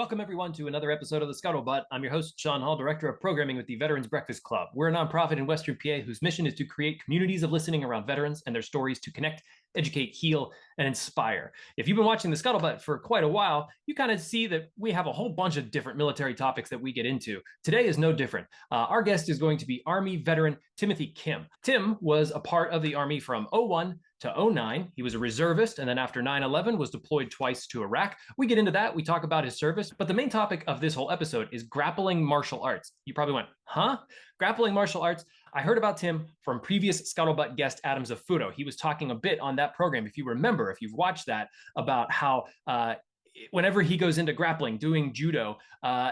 Welcome, everyone, to another episode of the Scuttlebutt. I'm your host, Sean Hall, Director of Programming with the Veterans Breakfast Club. We're a nonprofit in Western PA whose mission is to create communities of listening around veterans and their stories to connect, educate, heal, and inspire. If you've been watching the Scuttlebutt for quite a while, you kind of see that we have a whole bunch of different military topics that we get into. Today is no different. Our guest is going to be Army veteran Timothy Kim. Tim was a part of the Army from 01 to 09. He was a reservist, and then after 9/11 was deployed twice to Iraq. We get into that. We talk about his service, but the main topic of this whole episode is grappling martial arts. You probably went, huh? Grappling martial arts. I heard about Tim from previous Scuttlebutt guest Adam Zafuto. He was talking a bit on that program, if you remember, if you've watched that, about how whenever he goes into grappling, doing judo,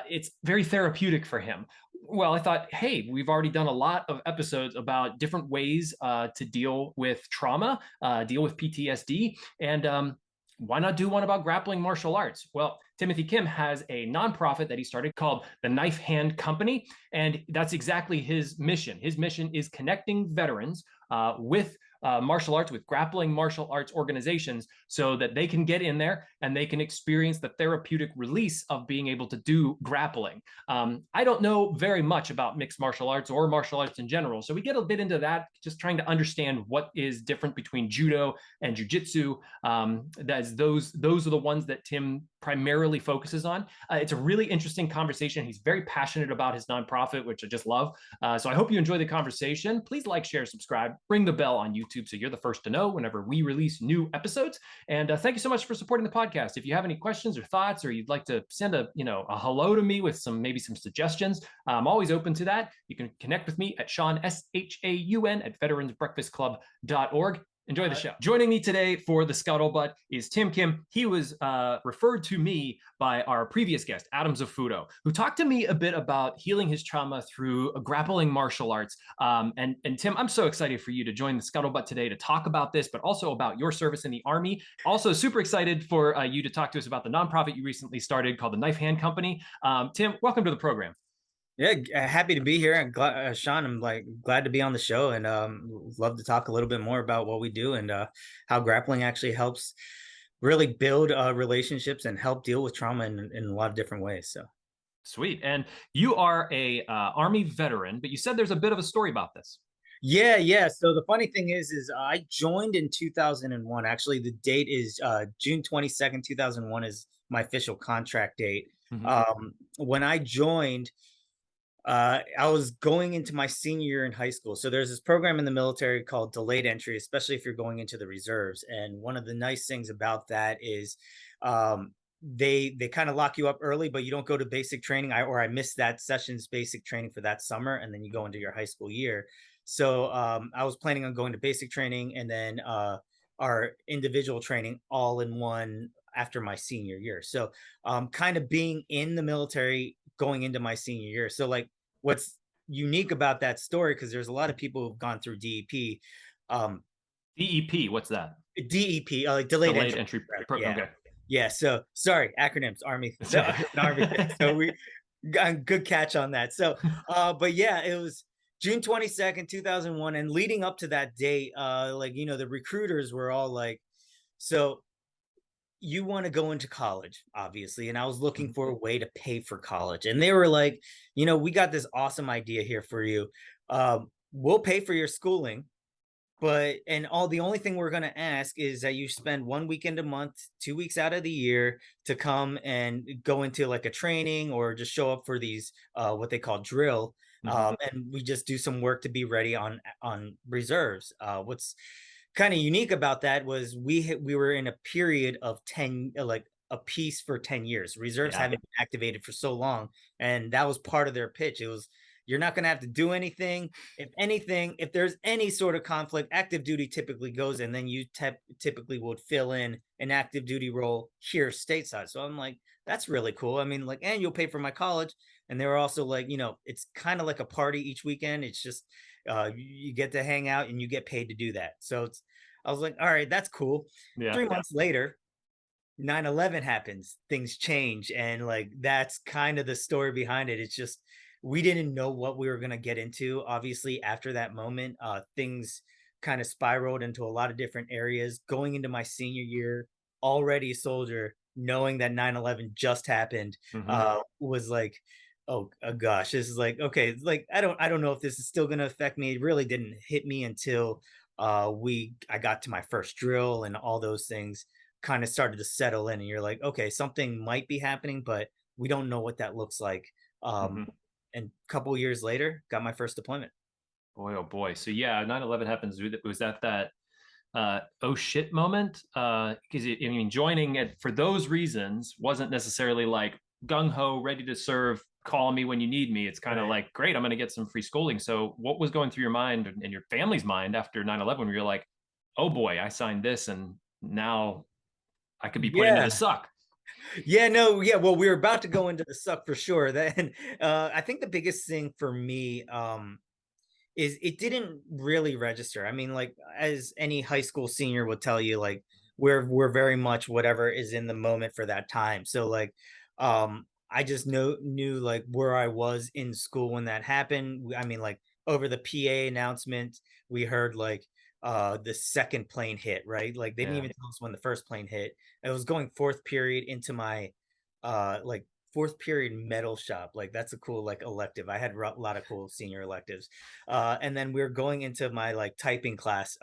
it's very therapeutic for him. Well, I thought, hey, we've already done a lot of episodes about different ways to deal with trauma, deal with PTSD, and why not do one about grappling martial arts? Well, Timothy Kim has a nonprofit that he started called the Knifehand Company, and that's exactly his mission. His mission is connecting veterans with martial arts, with grappling martial arts organizations, so that they can get in there and they can experience the therapeutic release of being able to do grappling. I don't know very much about mixed martial arts or martial arts in general, so we get a bit into that, just trying to understand what is different between judo and jiu-jitsu. Those are the ones that Tim primarily focuses on. It's a really interesting conversation. He's very passionate about his nonprofit, which I just love. So I hope you enjoy the conversation. Please like, share, subscribe, ring the bell on YouTube so you're the first to know whenever we release new episodes. And thank you so much for supporting the podcast. If you have any questions or thoughts, or you'd like to send a hello to me with maybe some suggestions, I'm always open to that. You can connect with me at Sean, SHAUN, at veteransbreakfastclub.org. Enjoy the show. Joining me today for the Scuttlebutt is Tim Kim. He was referred to me by our previous guest, Adam Zafuto, who talked to me a bit about healing his trauma through grappling martial arts. And Tim, I'm so excited for you to join the Scuttlebutt today to talk about this, but also about your service in the Army. Also super excited for you to talk to us about the nonprofit you recently started called the Knifehand Company. Tim, welcome to the program. Yeah, happy to be here. And Sean, I'm glad to be on the show, and love to talk a little bit more about what we do and how grappling actually helps really build relationships and help deal with trauma in a lot of different ways. So Sweet. And you are a Army veteran, but you said there's a bit of a story about this. yeah. So the funny thing is I joined in 2001. Actually, the date is June 22nd, 2001 is my official contract date. When I joined, I was going into my senior year in high school. So there's this program in the military called delayed entry, especially if you're going into the reserves. And one of the nice things about that is they kind of lock you up early, but you don't go to basic training. I missed that session's basic training for that summer, and then you go into your high school year. So I was planning on going to basic training and then our individual training all in one after my senior year. So kind of being in the military going into my senior year. So what's unique about that story, because there's a lot of people who've gone through DEP. DEP, what's that? DEP, like delayed entry program. Yeah. Okay. Yeah. So sorry, acronyms, Army. So, Army. So we got good catch on that. So, but yeah, it was June 22nd, 2001. And leading up to that date, the recruiters were all like, so you want to go into college, obviously. And I was looking for a way to pay for college. And they were like, we got this awesome idea here for you. We'll pay for your schooling, the only thing we're going to ask is that you spend 1 weekend a month, 2 weeks out of the year to come and go into like a training or just show up for these, what they call drill. And we just do some work to be ready on reserves. What's kind of unique about that was we were in a period of 10, like a piece for 10 years. Reserves haven't been activated for so long, and that was part of their pitch. It was, you're not going to have to do anything. If anything, if there's any sort of conflict, active duty typically goes in, then you typically would fill in an active duty role here stateside. So I'm like, that's really cool. I mean, and you'll pay for my college. And they were also like, it's kind of like a party each weekend. It's just you get to hang out and you get paid to do that. So I was like, all right, that's cool. Yeah. 3 months later, 9/11 happens, things change. And that's kind of the story behind it. It's just, we didn't know what we were going to get into. Obviously, after that moment, things kind of spiraled into a lot of different areas. Going into my senior year, already a soldier, knowing that 9/11 just happened, Hmm. was like, oh, gosh, this is like, okay, it's like I don't know if this is still going to affect me. It really didn't hit me until I got to my first drill, and all those things kind of started to settle in, and you're like, okay, something might be happening, but we don't know what that looks like. um Hmm. and a couple years later, got my first deployment. Boy, oh boy. So yeah, 9/11 happens. Was that oh shit moment? Because I mean, joining it for those reasons wasn't necessarily like gung ho, ready to serve. Call me when you need me. It's kind of Right. like, great, I'm going to get some free schooling. So, what was going through your mind and your family's mind after 9/11 when you're like, oh boy, I signed this, and now I could be put into the Yeah. suck? Yeah, no, yeah. Well, we were about to go into the suck for sure. Then I think the biggest thing for me is it didn't really register. I mean, like, as any high school senior would tell you, like, we're very much whatever is in the moment for that time. So like, I just knew like where I was in school when that happened. I mean, like, over the PA announcement, we heard like the second plane hit, right? Like, they didn't Yeah. even tell us when the first plane hit. It was going fourth period into my like fourth period metal shop. Like, that's a cool like elective. I had a lot of cool senior electives. And then we are going into my like typing class.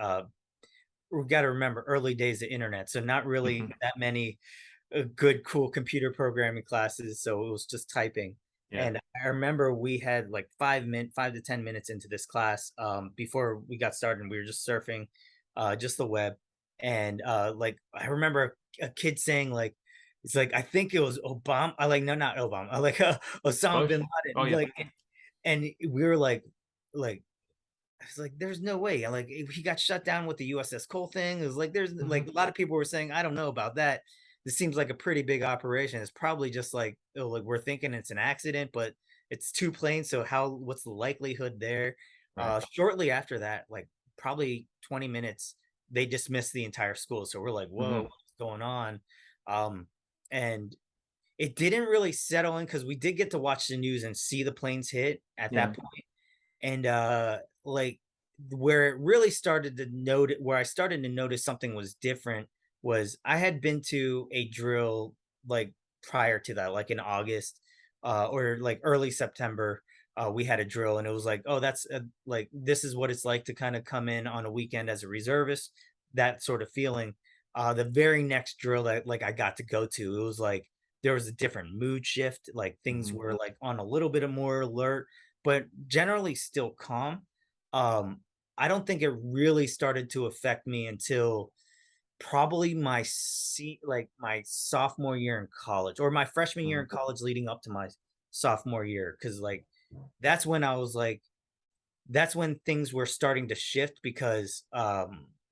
We got to remember, early days of internet, so not really Hmm. that many good, cool computer programming classes. So it was just typing. Yeah. And I remember we had like 5 to 10 minutes into this class, before we got started, and we were just surfing, just the web. And like, I remember a kid saying like, it's like, I think it was Obama. I like, no, not Obama. I like Osama Bush. bin Oh Laden. yeah. Like, and we were like, I was like, there's no way. Like, he got shut down with the USS Cole thing. It was like, there's Hmm. like a lot of people were saying, I don't know about that. This seems like a pretty big operation. It's probably just like, oh, like, we're thinking it's an accident, but it's two planes. So what's the likelihood there? Right. Shortly after that, like probably 20 minutes, they dismissed the entire school. So we're like, whoa, Hmm. what's going on? Um, and it didn't really settle in, because we did get to watch the news and see the planes hit at Yeah. that point. And like, where it really started to note where I started to notice something was different was I had been to a drill like prior to that, like in August, or like early September. We had a drill, and it was like, oh, that's like, this is what it's like to kind of come in on a weekend as a reservist, that sort of feeling. The very next drill that like I got to go to, it was like there was a different mood shift. Like, things Hmm. were like on a little bit of more alert, but generally still calm. Um, I don't think it really started to affect me until probably like my sophomore year in college, or my freshman year Hmm. in college leading up to my sophomore year. Cause like, that's when I was like, that's when things were starting to shift, because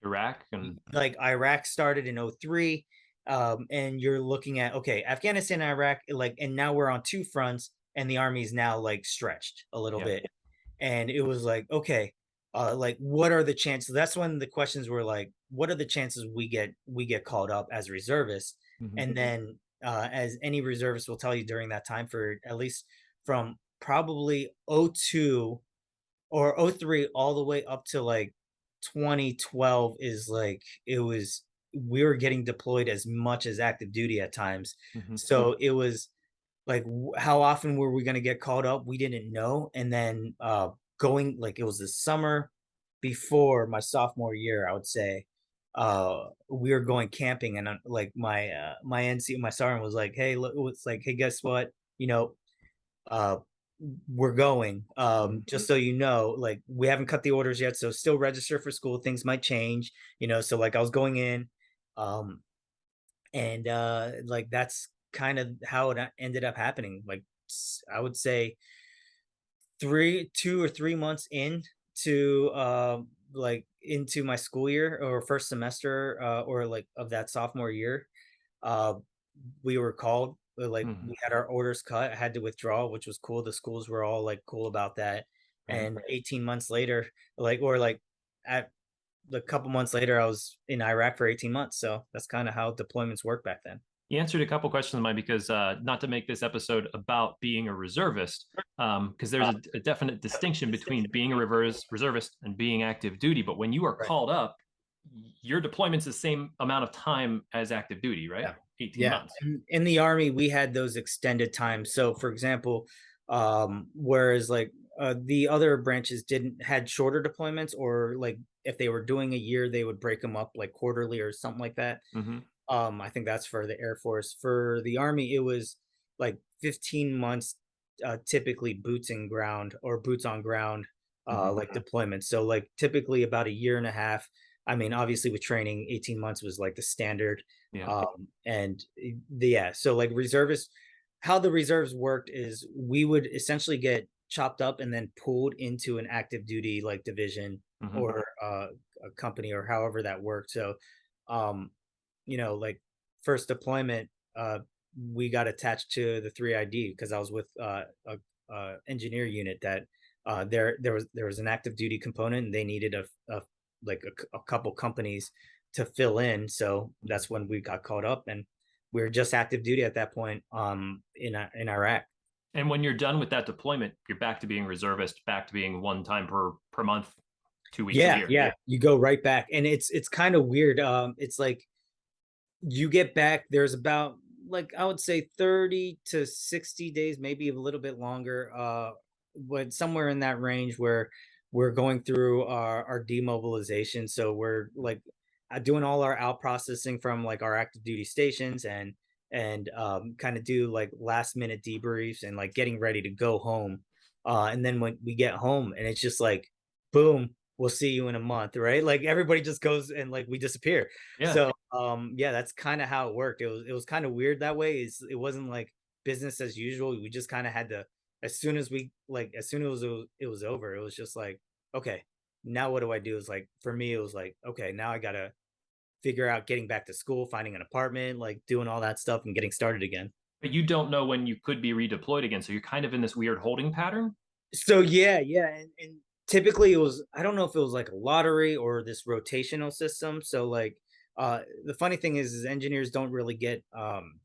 Iraq and like, Iraq started in '03. And you're looking at, okay, Afghanistan, Iraq, like, and now we're on two fronts, and the army's now like stretched a little yeah. bit. And it was like, okay, like, what are the chances? That's when the questions were like, what are the chances we get called up as reservists? Hmm. And then, as any reservist will tell you, during that time, for at least from probably '02 or '03 all the way up to like 2012, is like, it was, we were getting deployed as much as active duty at times. Hmm. So it was like, how often were we going to get called up? We didn't know. And then going, like, it was the summer before my sophomore year, I would say. We were going camping, and like, my NC, my sergeant was like, hey, look, it's like, hey, guess what, you know, uh we're going, Hmm. just so you know, like, we haven't cut the orders yet, so still register for school, things might change, so like, I was going in. um and like, that's kind of how it ended up happening. Like, I would say 2 or 3 months into like, into my school year, or first semester, or like, of that sophomore year, uh we were called, like, Hmm. we had our orders cut. I had to withdraw, which was cool. The schools were all like cool about that. Right. And 18 months later, like, or like, at a couple months later, I was in Iraq for 18 months. So that's kind of how deployments work back then. You answered a couple questions of mine because not to make this episode about being a reservist, because there's a definite distinction between being a reservist and being active duty. But when you are Right. called up, your deployment's the same amount of time as active duty, right? Yeah. 18 Yeah. months. In the army, we had those extended times. So for example, whereas like the other branches didn't had shorter deployments, or like if they were doing a year, they would break them up like quarterly or something like that. Hmm. I think that's for the Air Force. For the Army, it was like 15 months, typically boots in ground or boots on ground, Hmm. like deployments. So like typically about a year and a half. I mean, obviously with training, 18 months was like the standard. Yeah. Yeah, so like reservists, how the reserves worked is we would essentially get chopped up and then pulled into an active duty like division Hmm. or a company or however that worked. So um like first deployment, we got attached to the 3ID because I was with a engineer unit that there was an active duty component and they needed a couple companies to fill in. So that's when we got caught up and we were just active duty at that point in Iraq. And when you're done with that deployment, you're back to being reservist, back to being one time per month, 2 weeks a Yeah, year. yeah, you go right back and it's kind of weird. It's like you get back, there's about like I would say 30 to 60 days, maybe a little bit longer, but somewhere in that range where we're going through our demobilization. So we're like doing all our out processing from like our active duty stations and kind of do like last minute debriefs and like getting ready to go home. And then when we get home and it's just like boom, we'll see you in a month, right? Like everybody just goes and like we disappear. Yeah. So yeah, that's kind of how it worked. It was kind of weird that way. It wasn't like business as usual. We just kind of had to, as soon as it was over, it was just like, okay, now what do I do? Is like for me, it was like, okay, now I gotta figure out getting back to school, finding an apartment, like doing all that stuff and getting started again. But you don't know when you could be redeployed again. So you're kind of in this weird holding pattern. So yeah, yeah, and typically it was, I don't know if it was like a lottery or this rotational system. So like the funny thing is engineers don't really get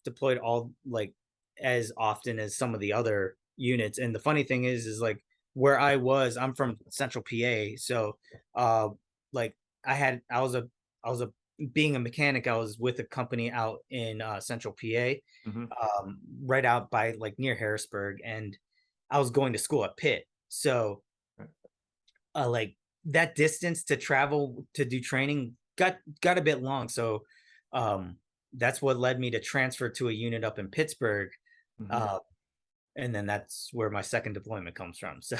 deployed all like as often as some of the other units. And the funny thing is like where I'm from Central PA. So uh like I was a being a mechanic, I was with a company out in Central PA, Hmm. right out by like near Harrisburg, and I was going to school at Pitt. So, like that distance to travel to do training got a bit long. So, um, that's what led me to transfer to a unit up in Pittsburgh. Hmm. Uh, and then that's where my second deployment comes from. So,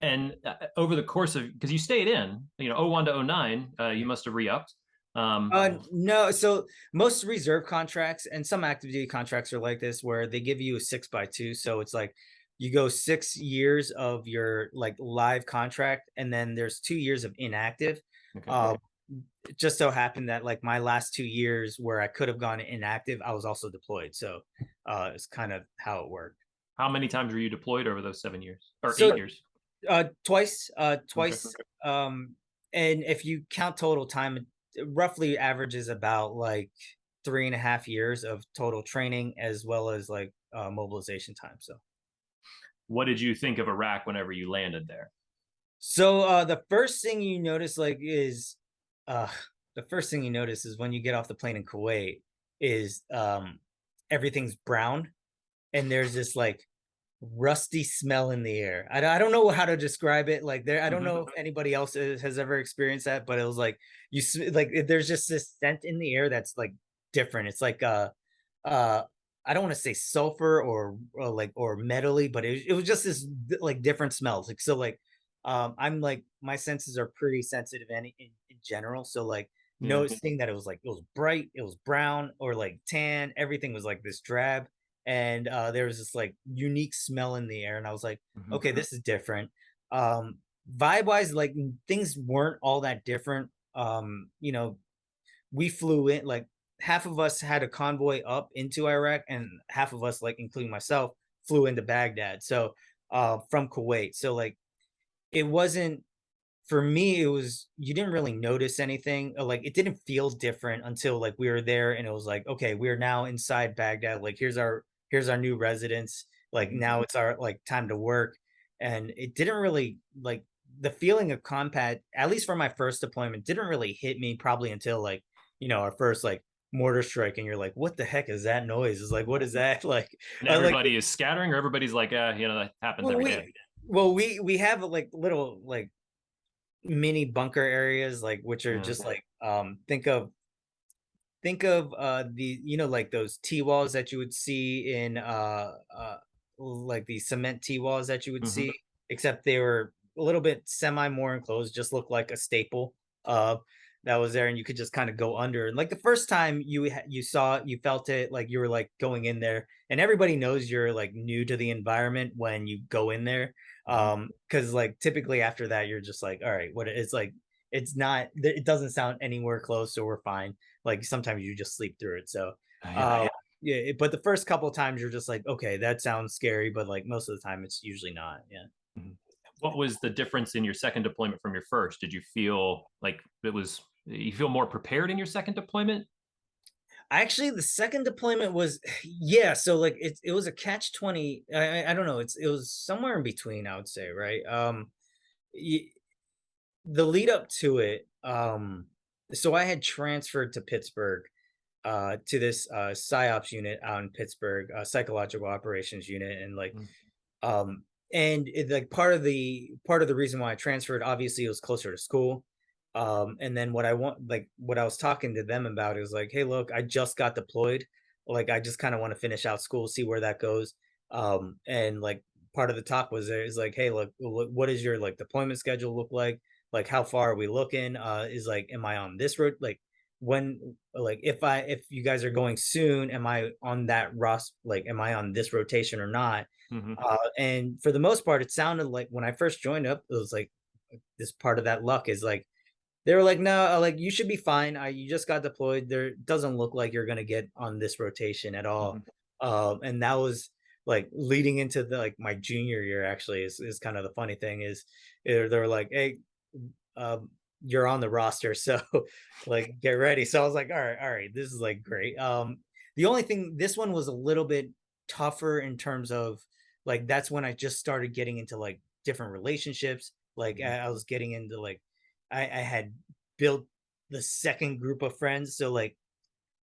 And over the course of, because you stayed in, 01 to 09, you must have re-upped. no, so most reserve contracts and some active duty contracts are like this, where they give you a 6x2. So it's like you go 6 years of your like live contract, and then there's 2 years of inactive. Okay. Uh, it just so happened that like my last 2 years where I could have gone inactive, I was also deployed. So it's kind of how it worked. How many times were you deployed over those 7 years or So 8 years? twice, Okay. twice. And if you count total time, it roughly averages about like 3.5 years of total training as well as like mobilization time. So, What did you think of Iraq whenever you landed there? the first thing you notice uh, when you get off the plane in Kuwait is everything's brown and there's this like rusty smell in the air. I don't know how to describe it. Like there, I don't Hmm. know if anybody else has ever experienced that, but it was like like there's just this scent in the air that's like different. It's like uh I don't want to say sulfur or metally, but it was just this like different smells. Like so like I'm like my senses are pretty sensitive in general. So like Yeah. noticing that it was bright, it was brown or like tan, everything was like this drab and there was this like unique smell in the air and I was like, Hmm. okay, this is different. Vibe wise, like things weren't all that different. We flew in like half of us had a convoy up into Iraq and half of us, like including myself, flew into Baghdad, so from Kuwait. So like it wasn't, for me it was, you didn't really notice anything, like it didn't feel different until like we were there and it was like, okay, we're now inside Baghdad, like here's our new residence, like Hmm. now it's our like time to work. And it didn't really like the feeling of combat, at least for my first deployment, didn't really hit me probably until like, our first like mortar strike, and you're like, what the heck is that noise? It's like, what is that? And Like, everybody is scattering, or everybody's like, that happens well, every we day. we have like little like mini bunker areas, like which are Yeah. just like think of the like those T walls that you would see in like the cement T walls that you would Hmm. see, except they were a little bit semi more enclosed, just looked like a staple uh that was there, and you could just kind of go under. And like the first time you felt it, like you were like going in there, and everybody knows you're like new to the environment when you go in there. Hmm. Because like typically after that you're just like, all right, what it's like, it's not, it doesn't sound anywhere close, so we're fine. Like sometimes you just sleep through it. So Yeah. uh yeah, but the first couple of times you're just like, okay, that sounds scary, but like most of the time it's usually not. Yeah. Mhm. What was the difference in your second deployment from your first? Did you feel like you feel more prepared in your second deployment? Actually, the second deployment was yeah, so like it was a catch 20. I don't know, it was somewhere in between, I would say, right? Y- the lead up to it, so I had transferred to Pittsburgh to this psyops unit out in Pittsburgh, psychological operations unit, and like Mm. Um, and like part of the reason why I transferred, obviously, it was closer to school. And then what I was talking to them about is like, hey, look, I just got deployed. Like, I just kind of want to finish out school, see where that goes. And like part of the talk was there is like, hey, look, what does your like deployment schedule look like? Like, how far are we looking? Is like, am I on this road? Like, when like if you guys are going soon, am I on that like am I on this rotation or not? Mhm. And for the most part, it sounded like when I first joined up, it was like this part of that luck is like they were like, no, like you should be fine. You just got deployed. There doesn't look like you're gonna get on this rotation at all. Mhm. And that was like leading into the like my junior year. Actually, is kind of the funny thing is they're like, hey, um, you're on the roster, so like get ready. So I was like, all right, this is like great. The only thing, this one was a little bit tougher in terms of like that's when I just started getting into like different relationships. Like Mhm. I was getting into like I had built the second group of friends. So like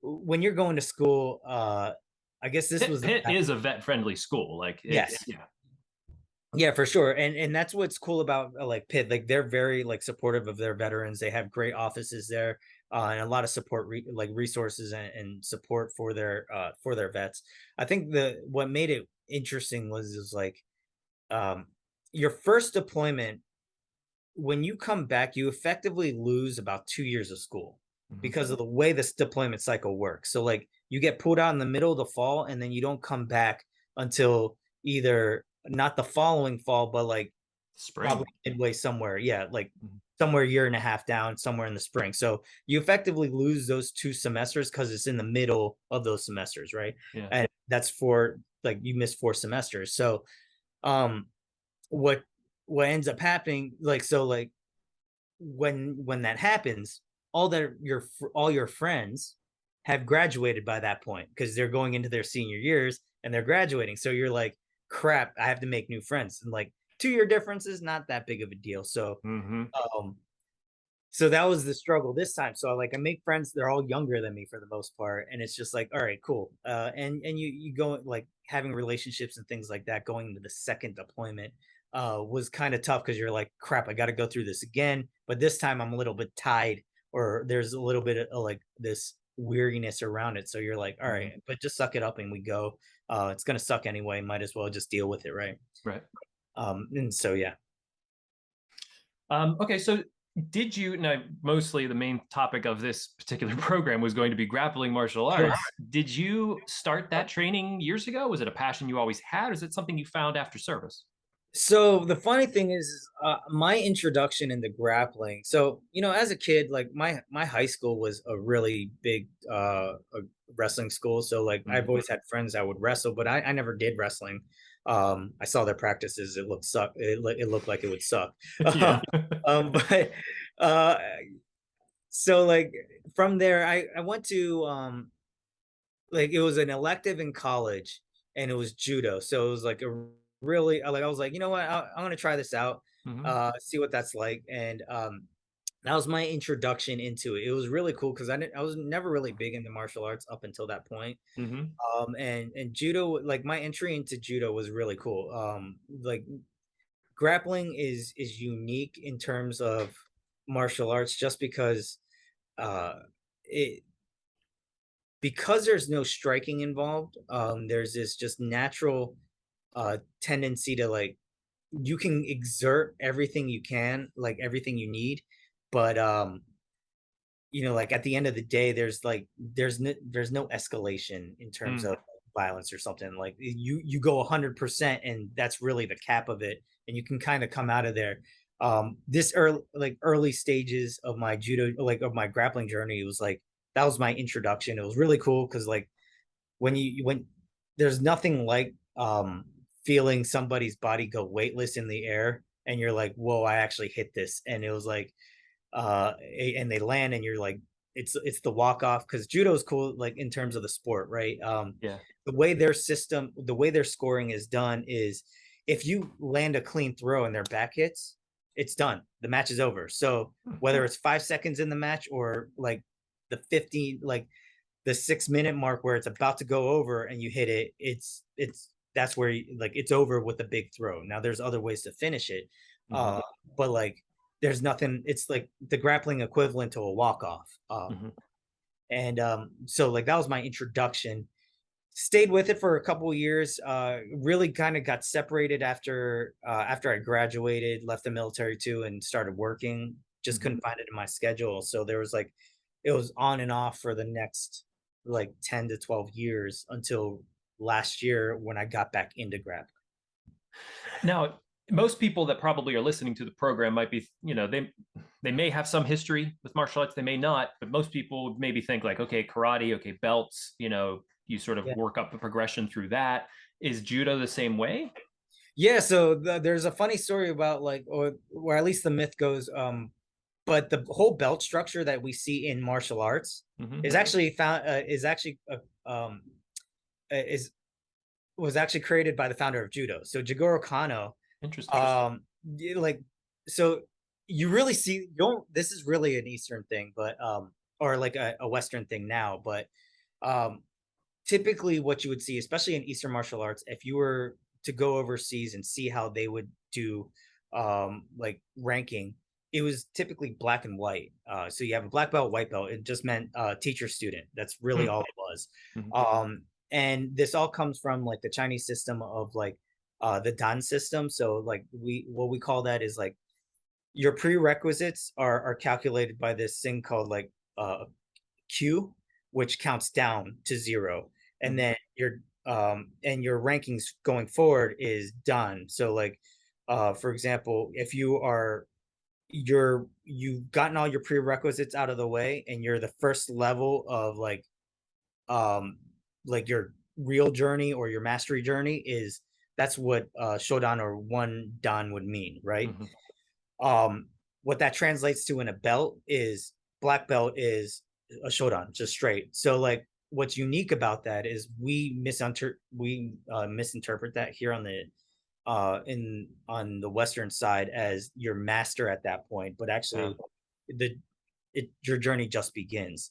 when you're going to school, I guess this was the Pitt is a vet friendly school. Like it's yes. yeah. Yeah, for sure. And that's what's cool about like Pitt. Like they're very like supportive of their veterans. They have great offices there, and a lot of support like resources and support for their vets. I think the what made it interesting was is like um your first deployment, when you come back, you effectively lose about 2 years of school Mhm. because of the way this deployment cycle works. So like you get pulled out in the middle of the fall, and then you don't come back until either not the following fall, but like probably Spring. midway somewhere. Yeah, like Mhm. somewhere a year and a half down, somewhere in the spring. So you effectively lose those 2 semesters because it's in the middle of those semesters, right? Yeah. And that's for like you miss 4 semesters. So um what what ends up happening, like so like when that happens, all your friends have graduated by that point because they're going into their senior years and they're graduating. So you're like, crap, I have to make new friends. And like 2 year difference is not that big of a deal. Hmm. Um, so that was the struggle this time. So like I make friends, they're all younger than me for the most part. And it's just like, all right, cool. And you go like having relationships and things like that going into the second deployment was kind of tough because you're like, crap, I gotta go through this again. But this time I'm a little bit tied, or there's a little bit of like this weariness around it. So you're like, all Hmm. right, but just suck it up and we go. It's gonna suck anyway, might as well just deal with it, right? Right. And so yeah. Okay, so did you now mostly the main topic of this particular program was going to be grappling martial arts. Did you start that training years ago? Was it a passion you always had, or is it something you found after service? So the funny thing is, my introduction into grappling. So as a kid, like my high school was a really big wrestling school. So like I've Mhm. always had friends that would wrestle, but I never did wrestling. I saw their practices. It looked suck. It looked like it would suck. Yeah. But uh, so like from there, I went to like it was an elective in college, and it was judo. So it was like a really like I was like, you know what, I'm gonna try this out. Hmm. see what that's like. And that was my introduction into it. It was really cool because I was never really big into martial arts up until that point. Hmm. And judo, like my entry into judo was really cool. Like grappling is unique in terms of martial arts just uh it because there's no striking involved. There's this just natural tendency to like you can exert everything you can, like everything you need, but like at the end of the day, there's no escalation in terms Mm. of violence or something. Like you go 100%, and that's really the cap of it, and you can kind of come out of there. This early stages of my judo, like of my grappling journey, was like that was my introduction. It was really cool because like when there's nothing like feeling somebody's body go weightless in the air, and you're like, whoa, I actually hit this. And it was like and they land, and you're like, it's the walk off, because judo is cool like in terms of the sport, right? Yeah. The way their scoring is done is if you land a clean throw and their back hits, it's done, the match is over. So Hmm. whether it's 5 seconds in the match or like the 15 like the 6 minute mark where it's about to go over and you hit it, it's that's where like it's over with a big throw. Now there's other ways to finish it, Hmm. uh, but like there's nothing. It's like the grappling equivalent to a walk off. Hmm. And So like that was my introduction. Stayed with it for a couple of years. Really kind of got separated after I graduated, left the military too, and started working. Just Hmm. couldn't find it in my schedule. So there was like it was on and off for the next like 10 to 12 years until last year when I got back into grappling. Now, most people that probably are listening to the program might be, they may have some history with martial arts, they may not, but most people would maybe think like, okay, karate, okay, belts, you sort of Yeah. work up a progression through that. Is judo the same way? Yeah, so there's a funny story about like, or at least the myth goes, but the whole belt structure that we see in martial arts Hmm. is actually found is actually is was actually created by the founder of judo. So Jigoro Kano, Interesting. like so you really see you don't this is really an Eastern thing, but or like a Western thing now, but um typically what you would see, especially in Eastern martial arts, if you were to go overseas and see how they would do like ranking, it was typically black and white. So you have a black belt, white belt. It just meant teacher student. That's really all it was. Hmm. And this all comes from like the Chinese system of like the Dan system. So like what we call that is like your prerequisites are calculated by this thing called like Q, which counts down to zero, and Hmm. then your rankings going forward is done. So like for example, if you've gotten all your prerequisites out of the way and you're the first level of um your real journey or your mastery journey, is that's what shodan or one dan would mean, right? Hmm. um, what that translates to in a belt is black belt is a shodan, just straight. So like what's unique about that is we misinterpret that here on the in on the Western side as your master at that point, but Yeah. actually the your journey just begins.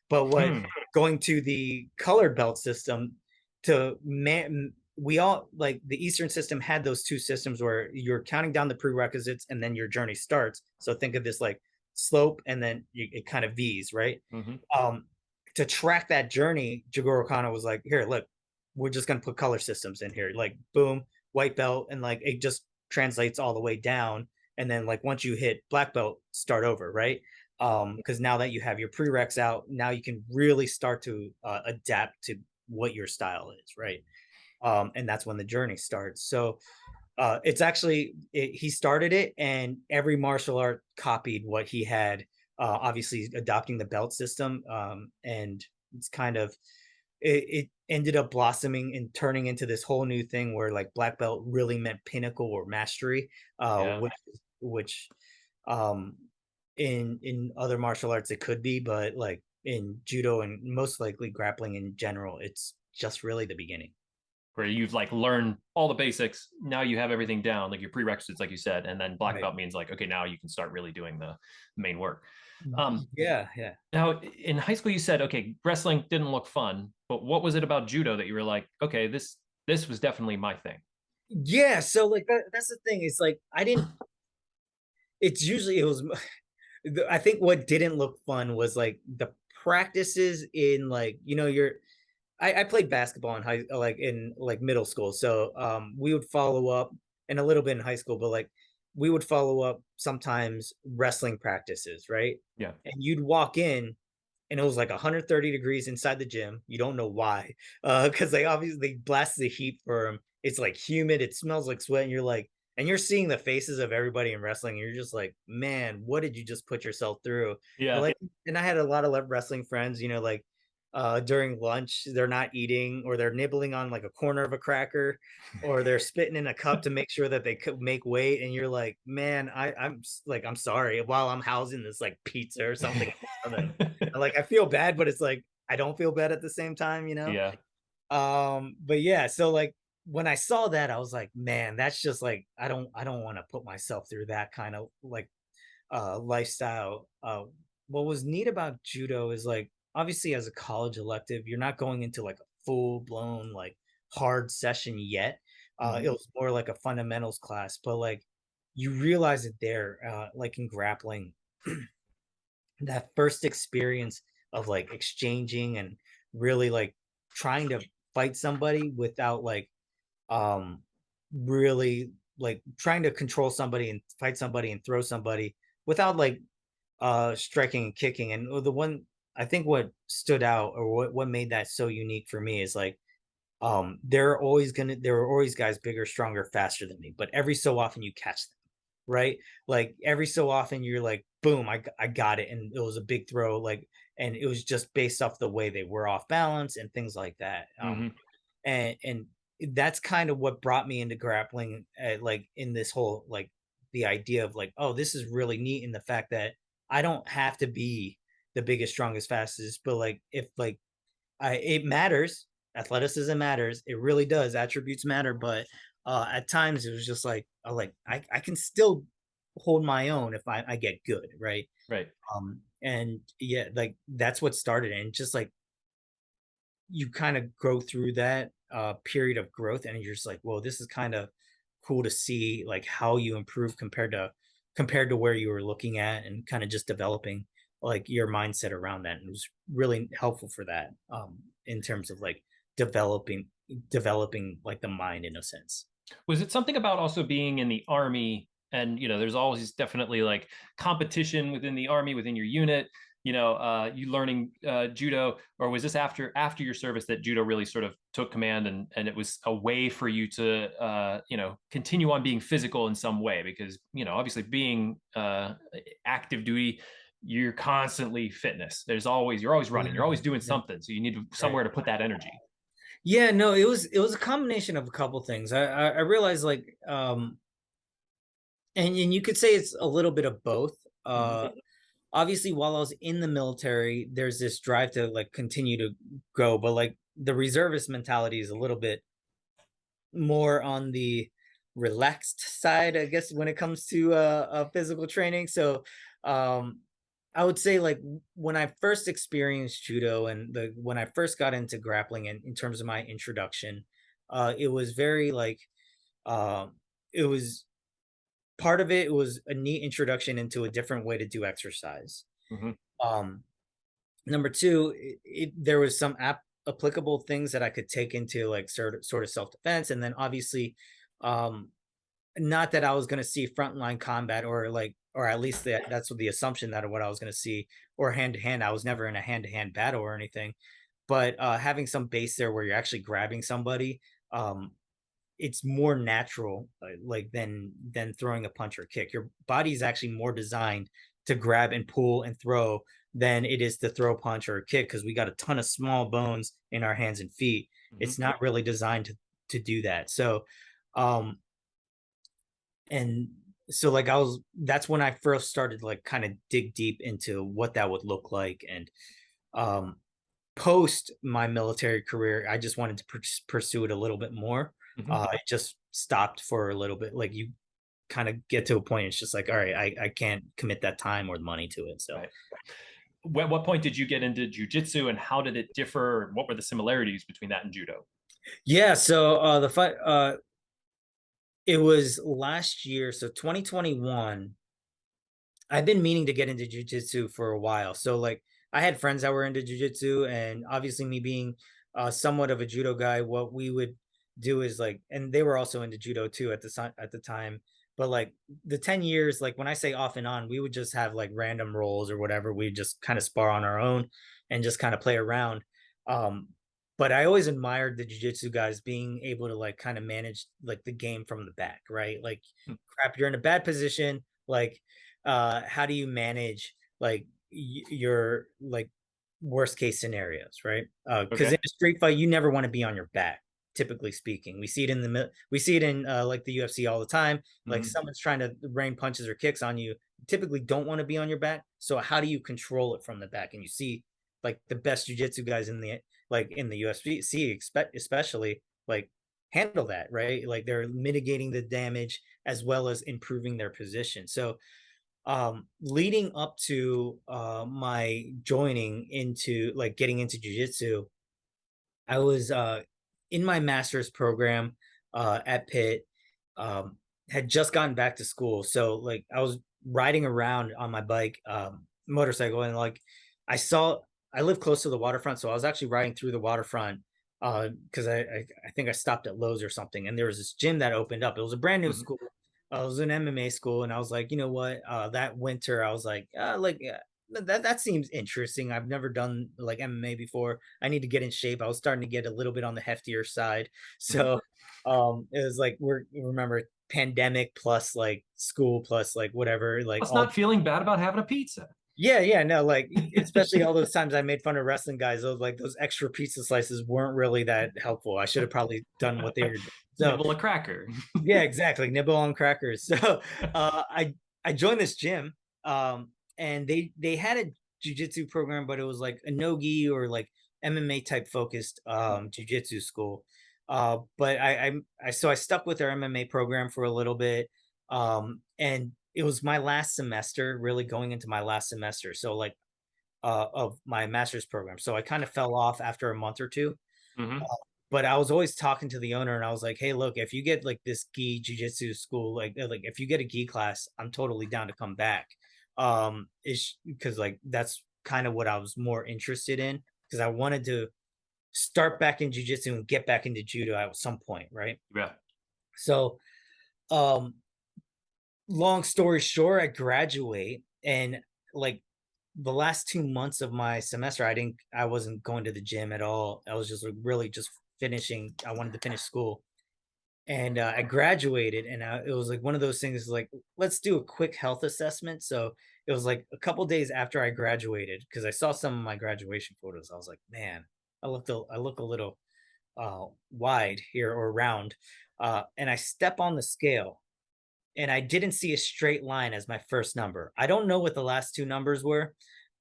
But what Hmm. going to the colored belt system, to man, we all like the Eastern system had those two systems where you're counting down the prerequisites and then your journey starts. So think of this like slope, and then it kind of V's, right? Hmm. Um, to track that journey, Jigoro Kano was like, here, look, we're just gonna put color systems in here, like boom, white belt, and like it just translates all the way down. And then like once you hit black belt, start over, right? Because now that you have your prereqs out, now you can really start to adapt to what your style is, right? And that's when the journey starts. So it's actually he started it, and every martial art copied what he had. Obviously, adopting the belt system, and it's kind of it ended up blossoming and turning into this whole new thing where like black belt really meant pinnacle or mastery, Yeah. which um, in other martial arts it could be, but like in judo and most likely grappling in general, it's just really the beginning. where you've like learned all the basics. Now you have everything down, like your prerequisites, like you said, and then black Right. belt means like, okay, now you can start really doing the main work. Um, Yeah, yeah. Now in high school, you said, okay, wrestling didn't look fun, but what was it about judo that you were like, okay, this was definitely my thing? Yeah, so like that's the thing. It's like I didn't it's usually it was I think what didn't look fun was like the practices in like, I played basketball in middle school. So we would follow up and a little bit in high school, but like we would follow up sometimes wrestling practices, right? Yeah. And you'd walk in and it was like 130 degrees inside the gym. You don't know why. Because they obviously blast the heat for them. It's like humid, it smells like sweat, and you're like, and you're seeing the faces of everybody in wrestling, and you're just like, man, what did you just put yourself through? And Yeah. like, and I had a lot of wrestling friends, like during lunch, they're not eating or they're nibbling on like a corner of a cracker or they're spitting in a cup to make sure that they could make weight. And you're like, man, like, I'm sorry while I'm housing this like pizza or something. Like I feel bad, but it's like I don't feel bad at the same time. Yeah. But yeah, so like when I saw that, I was like, man, that's just like I don't want to put myself through that kind of like lifestyle. What was neat about judo is like obviously as a college elective, you're not going into like a full blown like hard session yet. It Mhm. was more like a fundamentals class, but like you realize it there, like in grappling, that first experience of like exchanging and really like trying to fight somebody without like um really like trying to control somebody and fight somebody and throw somebody without like striking and kicking. And the one I think what stood out or what made that so unique for me is like there are always guys bigger, stronger, faster than me, but every so often you catch them, right? Like every so often you're like, boom, I got it. And it was a big throw, like, and it was just based off the way they were off balance and things like that. Mhm. And that's kind of what brought me into grappling, like in this whole like the idea of like, oh, this is really neat in the fact that I don't have to be the biggest, strongest, fastest, but like if like it matters. Athleticism matters. It really does. Attributes matter, but at times it was just like, I can still hold my own if I get good, right? Right. And yeah, like that's what started it. And just like you kind of go through that period of growth, and you're just like, whoa, this is kind of cool to see like how you improve compared to where you were looking at, and kind of just developing like your mindset around that. And it was really helpful for that, in terms of like developing like the mind in a sense. Was it something about also being in the army? And there's always definitely like competition within the army, within your unit. You learning judo, or was this after your service that judo really sort of took command, and it was a way for you to continue on being physical in some way? Because obviously being active duty, you're constantly fitness. You're always running, you're Yeah, always doing yeah, something, so you need right. somewhere to put that energy. Yeah, no, it was a combination of a couple things. I realized like and you could say it's a little bit of both. Mhm. Obviously while I was in the military, there's this drive to like continue to grow, but like the reservist mentality is a little bit more on the relaxed side, I guess, when it comes to physical training. So um I would say like when I first experienced judo and the when I first got into grappling and in terms of my introduction, it was very like um it was part of it was a neat introduction into a different way to do exercise. Mhm. Um, Number two, there was some applicable things that I could take into like sort of self defense, and then obviously, um, not that I was going to see frontline combat or like, or at least that's what the assumption that what I was going to see, or hand to hand. I was never in a hand to hand battle or anything, but having some base there where you're actually grabbing somebody, um, it's more natural, like than throwing a punch or kick. Your body is actually more designed to grab and pull and throw than it is to throw a punch or a kick, because we got a ton of small bones in our hands and feet. Mhm. It's not really designed to do that. So um and so like that's when I first started like kind of dig deep into what that would look like. And um post my military career, I just wanted to pursue it a little bit more. Mhm. I just stopped for a little bit. Like you kind of get to a point, it's just like, all right, I can't commit that time or money to it. So Right. What point did you get into jujitsu, and how did it differ? What were the similarities between that and judo? yeah, so the fight it was last year, so 2021. I've been meaning to get into jujitsu for a while. So like I had friends that were into jujitsu, and obviously me being somewhat of a judo guy, what we would do is like, and they were also into judo too at the time. But like the 10 years, like when I say off and on, we would just have like random roles or whatever. We just kind of spar on our own and just kind of play around. Um, but I always admired the jujitsu guys being able to like kind of manage like the game from the back, right? Like, Hmm. crap, you're in a bad position. Like, how do you manage like your like worst case scenarios, right? Because in Okay. a street fight you never want to be on your back, typically speaking. We see it in we see it in like the UFC all the time. Like Mhm. someone's trying to rain punches or kicks on you, you typically don't want to be on your back. So how do you control it from the back? And you see like the best jiu-jitsu guys in the like in the UFC especially like handle that, right? Like they're mitigating the damage as well as improving their position. So leading up to my joining into like getting into jiu-jitsu, I was in my master's program at Pitt. um had just gotten back to school, so like I was riding around on my bike, motorcycle, and like i saw I live close to the waterfront, so I was actually riding through the waterfront because I think I stopped at Lowe's or something, and there was this gym that opened up. It was a brand new Mhm. school. It was an MMA school, and I was like, you know what? That winter, I was like, yeah, that seems interesting. I've never done like MMA before. I need to get in shape. I was starting to get a little bit on the heftier side. Mhm. So it was like remember pandemic plus like school plus like whatever, like Plus, all. not feeling bad about having a pizza. Yeah, yeah, no, like especially all those times I made fun of wrestling guys, those like those extra pizza slices weren't really that helpful. I should have probably done what they were doing. So Nibble a cracker. yeah, exactly. Nibble on crackers. So uh, I I joined this gym, and they had a jujitsu program, but it was like a no-gi or like MMA type focused jujitsu school. But so I stuck with their MMA program for a little bit, and it was my last semester, really going into my last semester. So like of my master's program. So I kind of fell off after a month or two. Mhm. But I was always talking to the owner, and I was like, "Hey, look, if you get like this gi jujitsu school, like if you get a gi class, I'm totally down to come back." Is because like that's kind of what I was more interested in, because I wanted to start back in jujitsu and get back into judo at some point, right? Yeah. So, um, long story short, I graduate, and like the last 2 months of my semester, I wasn't going to the gym at all. I was just like really just finishing. I wanted to finish school, and I graduated, and it was like one of those things like, let's do a quick health assessment. So it was like a couple days after I graduated, because I saw some of my graduation photos. I was like, man, I look a little wide here or round, and I step on the scale, and I didn't see a straight line as my first number. I don't know what the last two numbers were,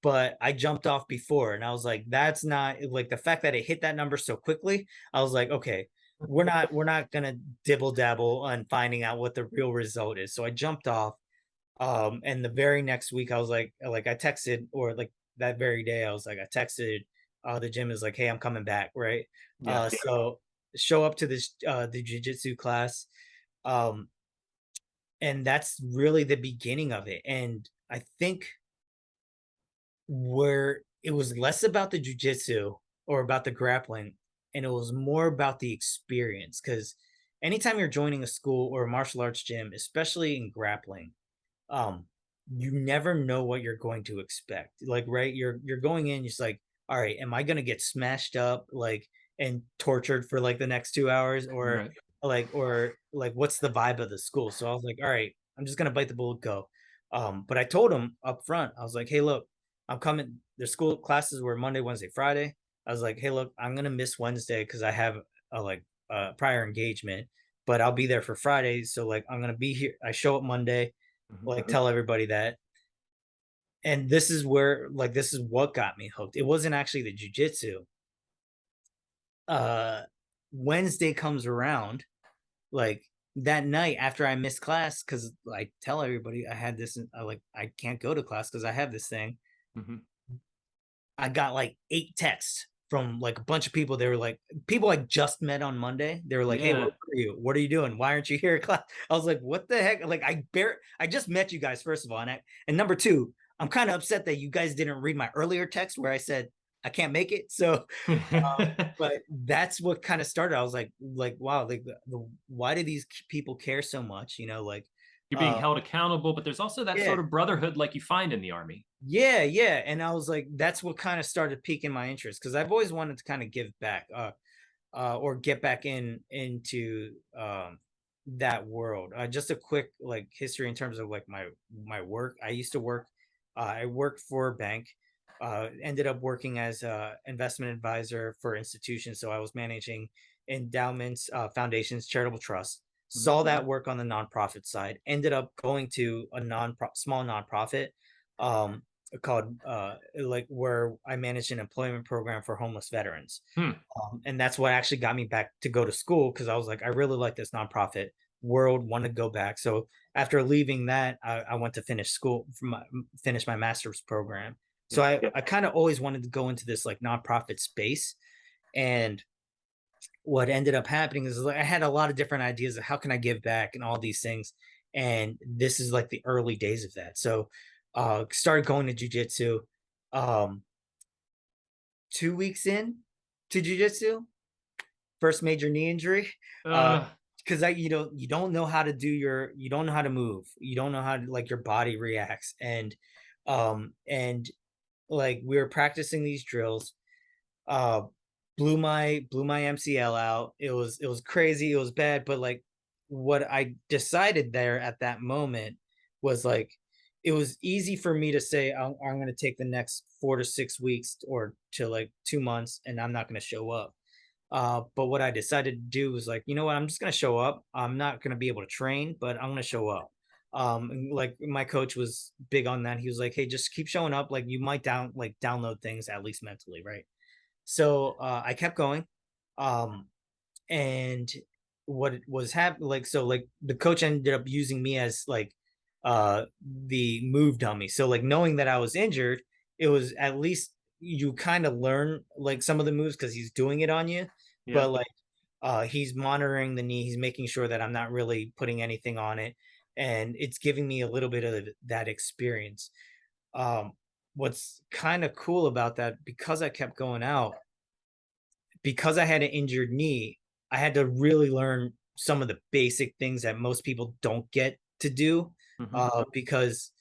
but I jumped off before, and I was like, that's not like the fact that it hit that number so quickly. I was like, okay, we're not gonna dibble dabble on finding out what the real result is. So I jumped off. And the very next week I was like I texted, or like that very day I was like, I texted the gym, is like, hey, I'm coming back, right? Yeah. So show up to this the jujitsu class. Um, and that's really the beginning of it. And I think where it was less about the jujitsu or about the grappling, and it was more about the experience. Because anytime you're joining a school or a martial arts gym, especially in grappling, um, you never know what you're going to expect. Like, right, you're going in, just like, all right, am I gonna get smashed up like and tortured for like the next 2 hours, Right. or like what's the vibe of the school? So I was like, all right, I'm just gonna bite the bullet, go. But I told him up front, I was like, hey, look, I'm coming. Their school classes were Monday, Wednesday, Friday. I was like, hey, look, I'm gonna miss Wednesday because I have a prior engagement, but I'll be there for Friday. So like I'm gonna be here. I show up Monday, Mhm. like tell everybody that. and this is where, like, this is what got me hooked. It wasn't actually the jujitsu. Uh, Wednesday comes around, like that night after I missed class, because I tell everybody I had this, and I can't go to class because I have this thing. Mhm. I got like 8 texts from like a bunch of people. They were like people I just met on Monday. They were like, "Hey, where Yeah. are you? What are you doing? Why aren't you here at class?" I was like, "What the heck?" Like I just met you guys, first of all, and number two, I'm kind of upset that you guys didn't read my earlier text where I said I can't make it. So, but that's what kind of started. I was like, wow, like why do these people care so much? Like, You're being uh, held accountable, but there's also that yeah, sort of brotherhood like you find in the army. yeah, yeah. And I was like, that's what kind of started piquing my interest because I've always wanted to kind of give back. Or get back into that world. Just a quick like history in terms of like my work. I used to work. I worked for a bank. Ended up working as a investment advisor for institutions. So I was managing endowments, foundations, charitable trusts. Mhm. Saw that work on the nonprofit side. Ended up going to a small nonprofit um, called like where I managed an employment program for homeless veterans. Hmm. And that's what actually got me back to go to school because I was like, I really like this nonprofit world, want to go back. So after leaving that, I went to finish school for finish my master's program. So Yeah. I kind of always wanted to go into this like nonprofit space. And what ended up happening is like I had a lot of different ideas of how can I give back and all these things. And this is like the early days of that. So started going to jujitsu. 2 weeks in to jujitsu, first major knee injury. Uh, Uh, because you don't know how to you don't know how to move. You don't know how to like your body reacts. And like we were practicing these drills. Uh blew my MCL out. It was crazy, it was bad, but like what I decided there at that moment was like it was easy for me to say I'm going to take the next 4 to 6 weeks or to like 2 months and I'm not going to show up. But what I decided to do was like, you know what, I'm just gonna show up. I'm not gonna be able to train, but I'm gonna show up. And like my coach was big on that. He was like, hey, just keep showing up. Like you might download things at least mentally, right? So I kept going. Um, and what was happening, like, so like the coach ended up using me as like the move dummy. So like knowing that I was injured, it was at least you kind of learn like some of the moves because he's doing it on you. yeah. But like he's monitoring the knee, he's making sure that I'm not really putting anything on it, and it's giving me a little bit of that experience. um what's kind of cool about that, because I kept going out, because I had an injured knee, I had to really learn some of the basic things that most people don't get to do, Hmm. because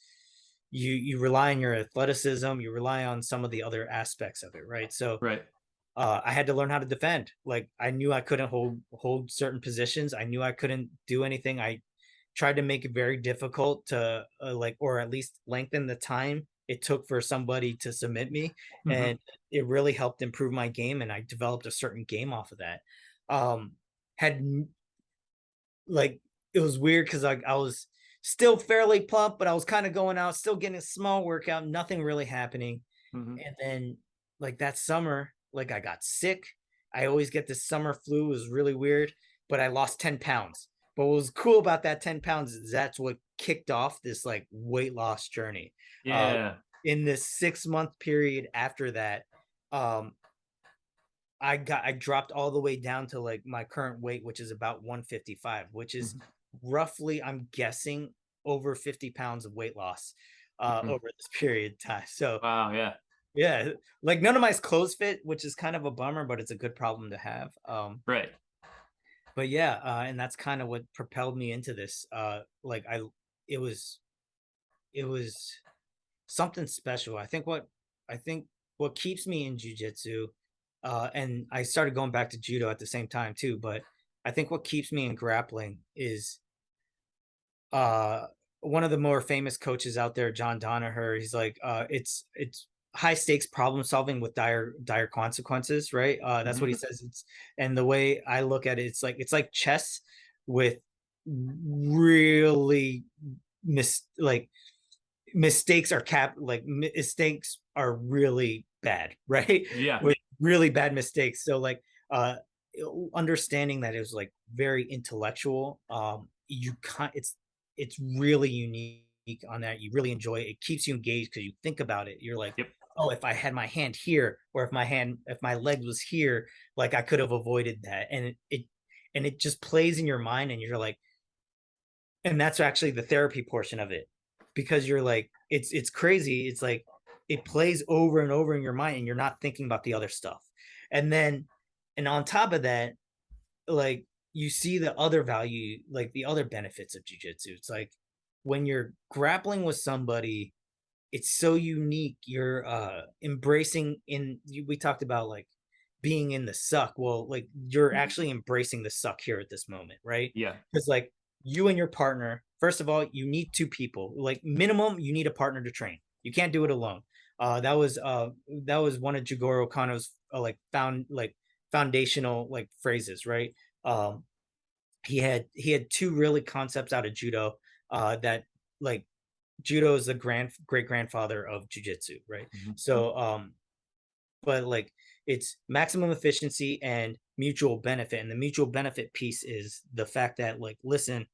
you rely on your athleticism, you rely on some of the other aspects of it, right? So Right. I had to learn how to defend. Like I knew I couldn't hold certain positions. I knew I couldn't do anything. I tried to make it very difficult to like, or at least lengthen the time it took for somebody to submit me, Hmm. and it really helped improve my game. And I developed a certain game off of that. Um, had like it was weird because like I was still fairly plump, but I was kind of going out, still getting a small workout, nothing really happening. Hmm. And then like that summer, like I got sick. I always get this summer flu. It was really weird, but I lost 10 pounds. But what was cool about that 10 pounds is that's what kicked off this like weight loss journey. Uh, Yeah. in this 6 month period after that, um, I dropped all the way down to like my current weight, which is about 155, which is Hmm. roughly, I'm guessing, over 50 pounds of weight loss Hmm. over this period of time. So Wow. Yeah. yeah, like none of my clothes fit, which is kind of a bummer, but it's a good problem to have. Right. But yeah, and that's kind of what propelled me into this. Like it was, it was something special. I think what keeps me in jujitsu, and I started going back to judo at the same time too. But I think what keeps me in grappling is uh one of the more famous coaches out there, John Donaher. He's like, it's high stakes problem solving with dire consequences, right? That's what Hmm. he says. And the way I look at it, it's like chess with really like mistakes are mistakes are really bad, right? Yeah. With really bad mistakes. So like understanding that it was like very intellectual, you can't it's really unique on that. You really enjoy it. It keeps you engaged because you think about it. You're like, Yep. oh, if I had my hand here, or if my leg was here, like I could have avoided that. And it just plays in your mind, and you're like, and that's actually the therapy portion of it, because you're like, it's crazy. It's like it plays over and over in your mind, and you're not thinking about the other stuff. And then, and on top of that, like you see the other value, like the other benefits of jujitsu. It's like when you're grappling with somebody, it's so unique. You're embracing we talked about like being in the suck. Well, like you're actually embracing the suck here at this moment, right? Yeah. Because like you and your partner, first of all, you need two people. Like minimum, you need a partner to train. You can't do it alone. That was one of Jigoro Kano's foundational like phrases, right? Um, he had two really concepts out of judo, that like judo is the great grandfather of jujitsu, right? Mhm. So but like it's maximum efficiency and mutual benefit. And the mutual benefit piece is the fact that, like, listen,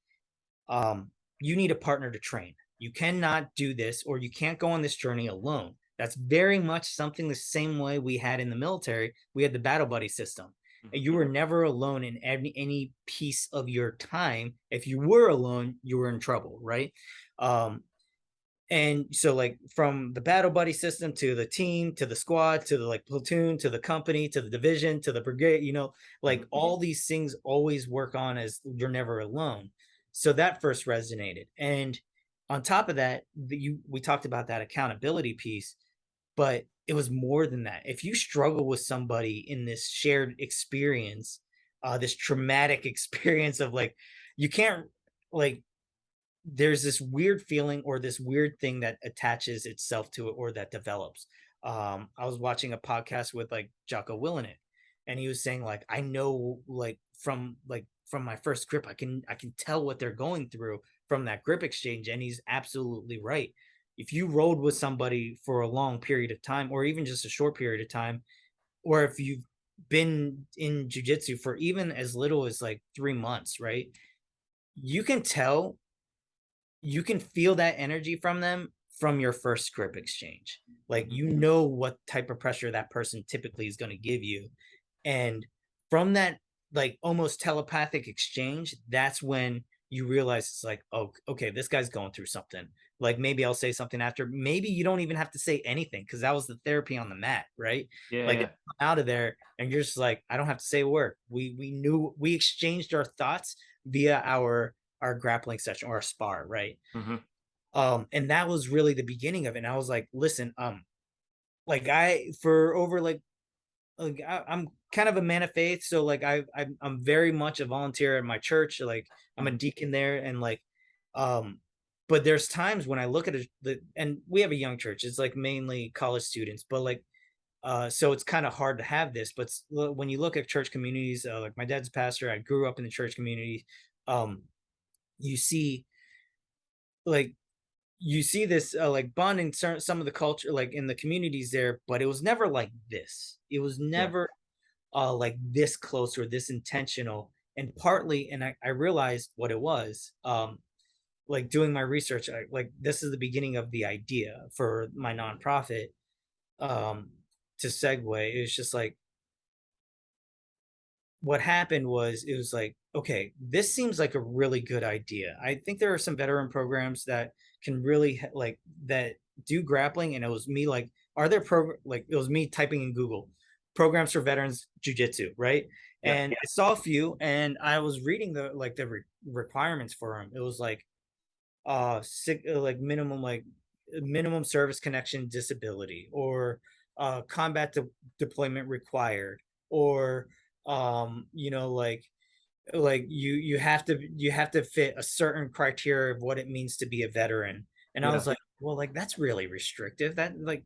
you need a partner to train. You cannot do this, or you can't go on this journey alone. That's very much something the same way we had in the military. We had the battle buddy system. And you were never alone in any piece of your time. If you were alone, you were in trouble, right? Um, and so like from the battle buddy system to the team to the squad to the like platoon to the company to the division to the brigade, like all these things always work on as you're never alone. So that first resonated. And on top of that, we talked about that accountability piece, but it was more than that. If you struggle with somebody in this shared experience, this traumatic experience of like, you can't, like, there's this weird feeling or this weird thing that attaches itself to it or that develops. I was watching a podcast with like Jocko Willenick, and he was saying like, I know from my first grip, I can tell what they're going through from that grip exchange. And he's absolutely right. If you rode with somebody for a long period of time, or even just a short period of time, or if you've been in jujitsu for even as little as like 3 months, right? You can tell, you can feel that energy from them from your first grip exchange. Like, you know what type of pressure that person typically is going to give you. And from that, like almost telepathic exchange, that's when you realize it's like, oh, okay, this guy's going through something. Like maybe I'll say something after. Maybe you don't even have to say anything, because that was the therapy on the mat, right? Yeah. Like Yeah. out of there, and you're just like, I don't have to say a word. We exchanged our thoughts via our grappling session or our spar, right? Hmm. And that was really the beginning of it. And I was like, listen, like I for over like I'm kind of a man of faith, so like I'm very much a volunteer at my church. Like I'm a Hmm. deacon there, and like, um, but there's times when I look at and we have a young church. It's like mainly college students, but like, so it's kind of hard to have this. But when you look at church communities, like my dad's a pastor, I grew up in the church community. Um, you see, like you see this like bonding some of the culture like in the communities there, but it was never like this. It was Yeah. never like this close or this intentional. And partly, and I realized what it was, like doing my research, like this is the beginning of the idea for my nonprofit. um to segue, it was just like, what happened was, it was like, okay, this seems like a really good idea. I think there are some veteran programs that can really like that do grappling. And it was me like, are there like it was me typing in Google programs for veterans jujitsu, right? Yeah. And I saw a few, and I was reading the like the requirements for them. It was like like minimum service connection disability, or combat deployment required, or like you have to fit a certain criteria of what it means to be a veteran. And I Yeah. was like, well, like that's really restrictive. That like,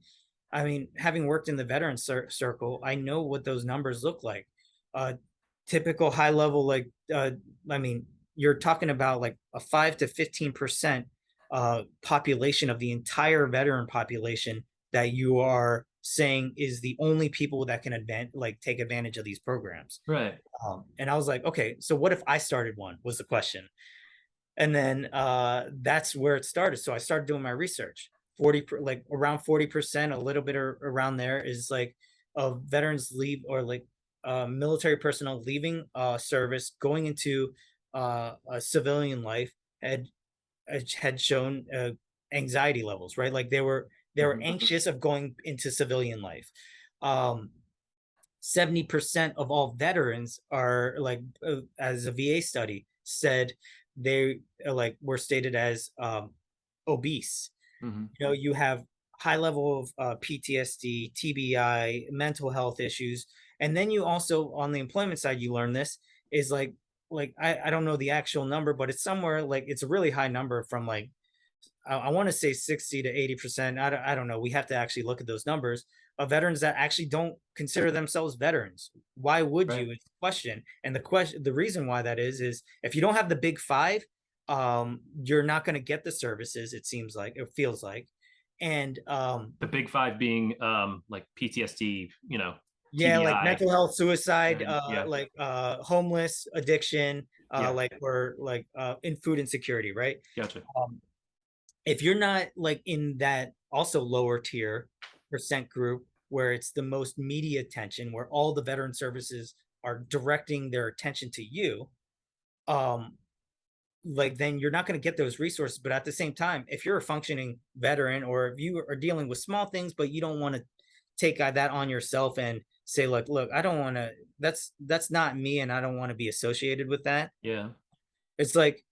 I mean, having worked in the veteran circle, I know what those numbers look like. uh Typical high level, like I mean, you're talking about like a 5 to 15% population of the entire veteran population that you are saying is the only people that can take advantage of these programs. Right. And I was like, okay, so what if I started one, was the question. And then that's where it started. So I started doing my research. Like around 40%, a little bit around there, is like of veterans leave, or like military personnel leaving service, going into a civilian life, had had shown anxiety levels, right? Like they were Mhm. anxious of going into civilian life. Um, 70% of all veterans are like, as a VA study said, they like were stated as obese. Mhm. You know, you have high level of PTSD, TBI, mental health issues, and then you also, on the employment side, you learn this is like I don't know the actual number, but it's somewhere, like it's a really high number, from like I want to say 60 to 80%. I don't know. We have to actually look at those numbers of veterans that actually don't consider themselves veterans. Why would Right. you? Is the question. And the reason why that is if you don't have the big five, you're not going to get the services. It seems like, it feels like. And The big five being like PTSD, yeah, like TBI, mental health, suicide, and yeah, homeless, addiction, yeah, or like in food insecurity, right? gotcha. Um, if you're not like in that also lower tier percent group, where it's the most media attention, where all the veteran services are directing their attention to you, um like then you're not going to get those resources. But at the same time, if you're a functioning veteran, or if you are dealing with small things but you don't want to take that on yourself and say, like, look, I don't want to, that's not me, and I don't want to be associated with that. Yeah. It's like,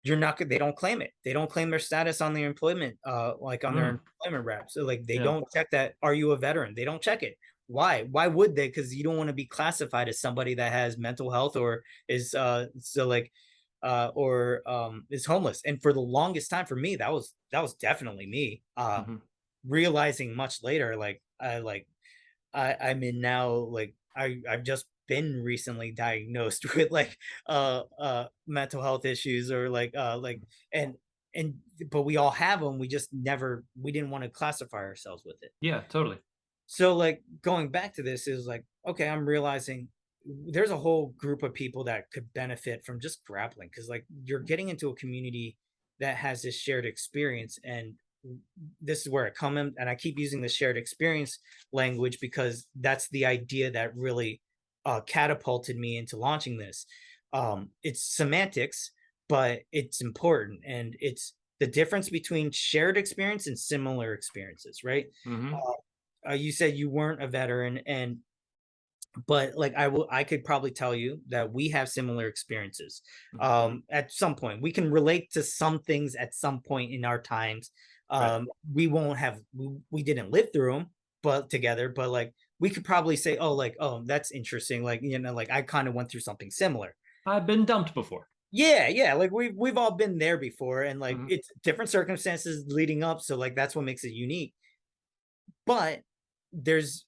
you're not they don't claim it. They don't claim their status on their employment, like on their Mm, employment reps. So like they yeah. don't check that. Are you a veteran? They don't check it. Why? Why would they? Because you don't want to be classified as somebody that has mental health, or is is homeless. And for the longest time, for me, that was definitely me. Hmm. Realizing much later, I'm in now, like I've just been recently diagnosed with like mental health issues, or and and but we all have them. We just never we didn't want to classify ourselves with it. Yeah, totally. So like going back to this is like, okay, I'm realizing there's a whole group of people that could benefit from just grappling, because like you're getting into a community that has this shared experience. And this is where it comes in, and I keep using the shared experience language because that's the idea that really catapulted me into launching this. It's semantics, but it's important, and it's the difference between shared experience and similar experiences, right? Hmm. You said you weren't a veteran, and but like I could probably tell you that we have similar experiences. At some point we can relate to some things at some point in our times. Right. We won't have we didn't live through them but together, but like we could probably say, oh, like, oh, that's interesting, like, like I kind of went through something similar. I've been dumped before. Yeah, yeah, like we've all been there before, and like Hmm. it's different circumstances leading up, so like that's what makes it unique. But there's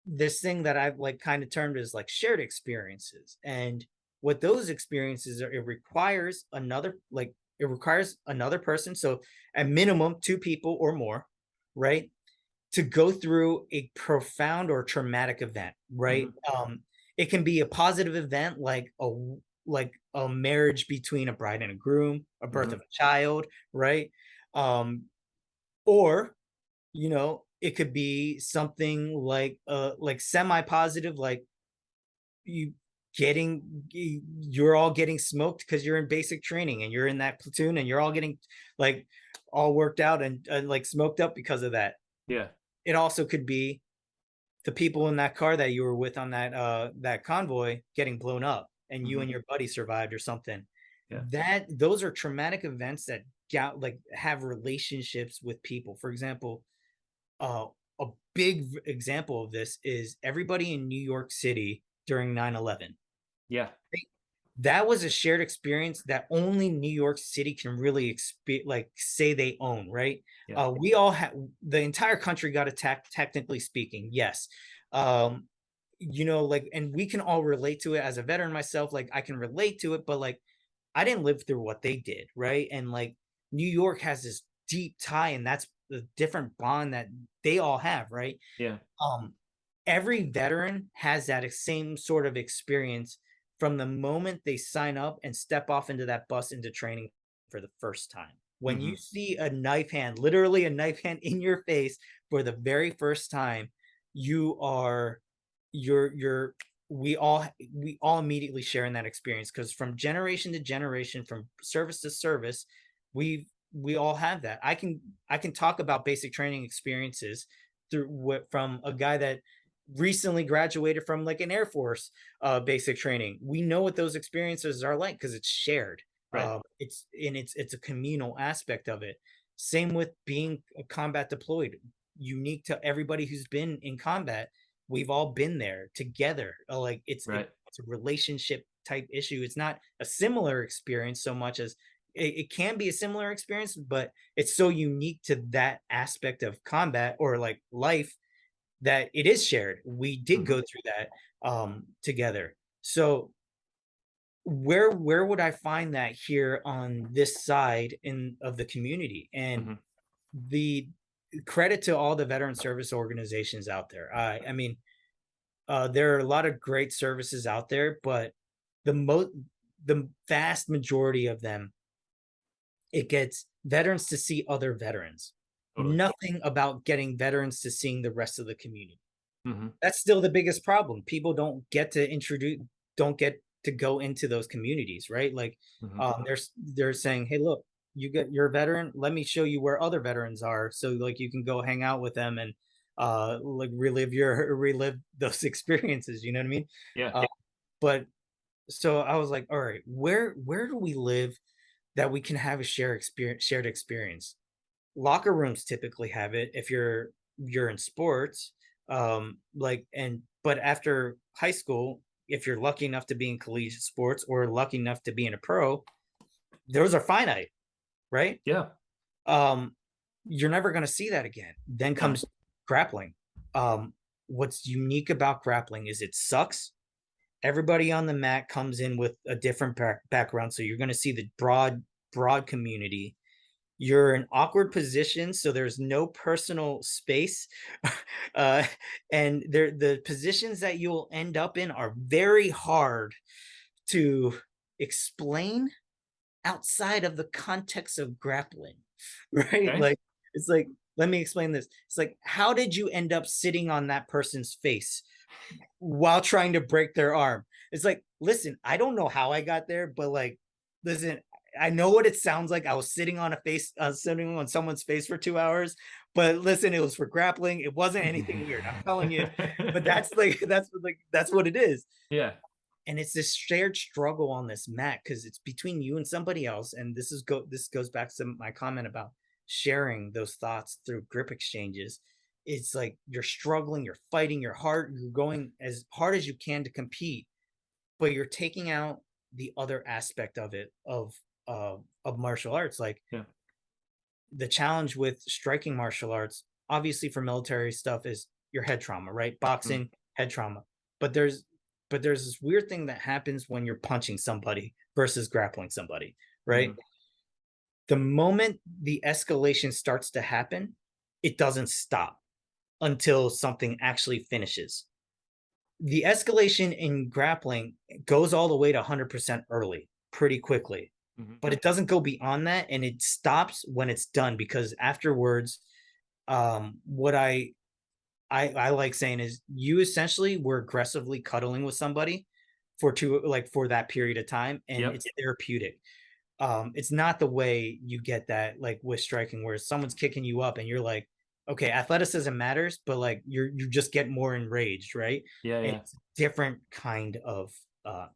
this thing that I've like kind of termed as like shared experiences. And what those experiences are, it requires another person. So at minimum, two people or more, right? To go through a profound or traumatic event, right? Hmm. It can be a positive event, like a marriage between a bride and a groom, a birth of Hmm. a child, right? Um, or it could be something like semi-positive, like you you're all getting smoked because you're in basic training and you're in that platoon and you're all getting like all worked out and like smoked up because of that. Yeah. It also could be the people in that car that you were with on that convoy getting blown up, and you Hmm. and your buddy survived or something. Yeah. Those are traumatic events that got like have relationships with people. For example, uh, a big example of this is everybody in New York City during 9/11. Yeah. That was a shared experience that only New York City can really like say they own, right? Yeah. We all had the entire country got attacked, technically speaking, yes. Um, like, and we can all relate to it. As a veteran myself, like I can relate to it, but like I didn't live through what they did, right? And like New York has this deep tie, and that's the different bond that they all have, right? Yeah. Um, every veteran has that same sort of experience from the moment they sign up and step off into that bus into training for the first time. When Hmm. you see a knife hand, literally a knife hand in your face for the very first time, you are you're we all immediately share in that experience, because from generation to generation, from service to service, we all have that. I can talk about basic training experiences through what from a guy that recently graduated from like an Air Force basic training. We know what those experiences are like because it's shared. Right. It's a communal aspect of it. Same with being a combat deployed, unique to everybody who's been in combat. We've all been there together. Like Right. it's a relationship type issue. It's not a similar experience so much as it can be a similar experience, but it's so unique to that aspect of combat or like life that it is shared. We did Hmm. go through that together. So where would I find that here on this side in of the community? And Hmm. the credit to all the veteran service organizations out there. I mean, there are a lot of great services out there, but the most the vast majority of them, it gets veterans to see other veterans. Totally. Nothing about getting veterans to seeing the rest of the community. Hmm. That's still the biggest problem. People don't get to go into those communities, right? Like, Hmm. they're saying, "Hey, look, you're a veteran. Let me show you where other veterans are, so like you can go hang out with them and like relive those experiences." You know what I mean? Yeah. Uh, but so I was like, all right, where do we live that we can have a shared experience? Locker rooms typically have it if you're in sports, like, and but after high school, if you're lucky enough to be in collegiate sports or lucky enough to be in a pro, those are finite, right? Yeah. um you're never going to see that again. Then No. comes grappling. What's unique about grappling is it sucks. Everybody on the mat comes in with a different background, so you're going to see the broad community. You're in awkward positions, so there's no personal space. uh, and the positions that you'll end up in are very hard to explain outside of the context of grappling, right? Okay. Like, it's like, let me explain this. It's like, how did you end up sitting on that person's face while trying to break their arm? It's like, listen, I don't know how I got there, but like, listen, I know what it sounds like. I was sitting on someone's face for 2 hours, but listen, it was for grappling. It wasn't anything weird. I'm telling you, but that's what it is. Yeah. And it's this shared struggle on this mat because it's between you and somebody else. And this goes back to my comment about sharing those thoughts through grip exchanges. It's like you're struggling, you're fighting your heart, you're going as hard as you can to compete, but you're taking out the other aspect of it of martial arts. Like, Yeah. the challenge with striking martial arts, obviously for military stuff, is your head trauma, right? Mm. Boxing, head trauma. But there's this weird thing that happens when you're punching somebody versus grappling somebody, right? Mhm. The moment the escalation starts to happen, it doesn't stop until something actually finishes. The escalation in grappling goes all the way to 100% early, pretty quickly, Mhm. but it doesn't go beyond that, and it stops when it's done, because afterwards, what I like saying is you essentially were aggressively cuddling with somebody for that period of time, and Yep. it's therapeutic. It's not the way you get that like with striking, where someone's kicking you up and you're like, okay, athleticism matters, but like you just get more enraged, right? Yeah. And Yeah. it's a different kind of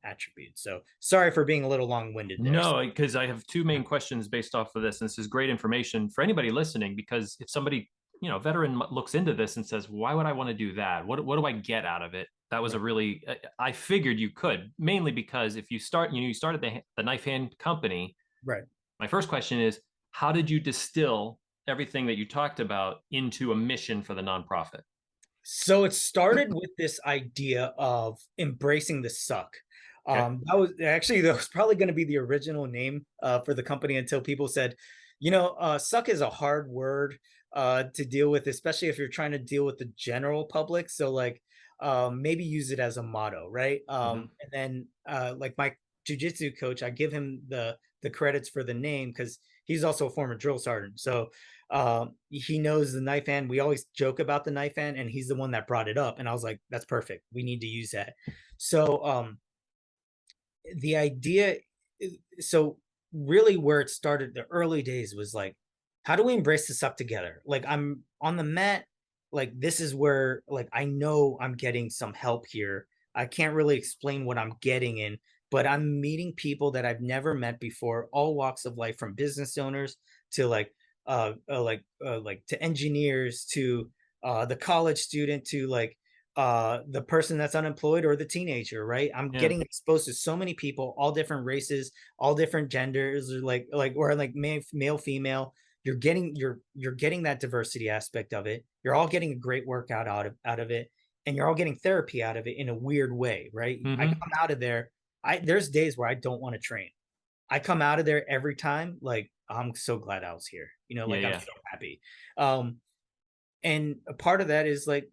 attribute. So sorry for being a little long-winded there. No, because I have two main questions based off of this. And this is great information for anybody listening, because if somebody, veteran looks into this and says, why would I want to do that? What do I get out of it? That was a Right. really, I figured you could, mainly because if you start, you started the Knife Hand Company. Right. My first question is, how did you distill everything that you talked about into a mission for the nonprofit? So it started with this idea of embracing the suck. Okay. That was probably going to be the original name for the company until people said, Suck is a hard word to deal with, especially if you're trying to deal with the general public. So like maybe use it as a motto, right? Hmm. And then like my jujitsu coach, I give him the credits for the name because he's also a former drill sergeant. So he knows the knife hand. We always joke about the knife hand, and he's the one that brought it up. And I was like, that's perfect. We need to use that. So the idea so really where it started the early days was like, how do we embrace the suck together? Like I'm on the mat, like this is where like I know I'm getting some help here. I can't really explain what I'm getting in, but I'm meeting people that I've never met before, all walks of life, from business owners to like to engineers to the college student to like the person that's unemployed or the teenager, right? I'm Yeah. getting exposed to so many people, all different races, all different genders, or like male, female. You're getting that diversity aspect of it. You're all getting a great workout out of it, and you're all getting therapy out of it in a weird way, right? I Hmm. come out of there. There's days where I don't want to train. I come out of there every time like I'm so glad I was here. Yeah. Like I'm Yeah. so happy. Um, and a part of that is like,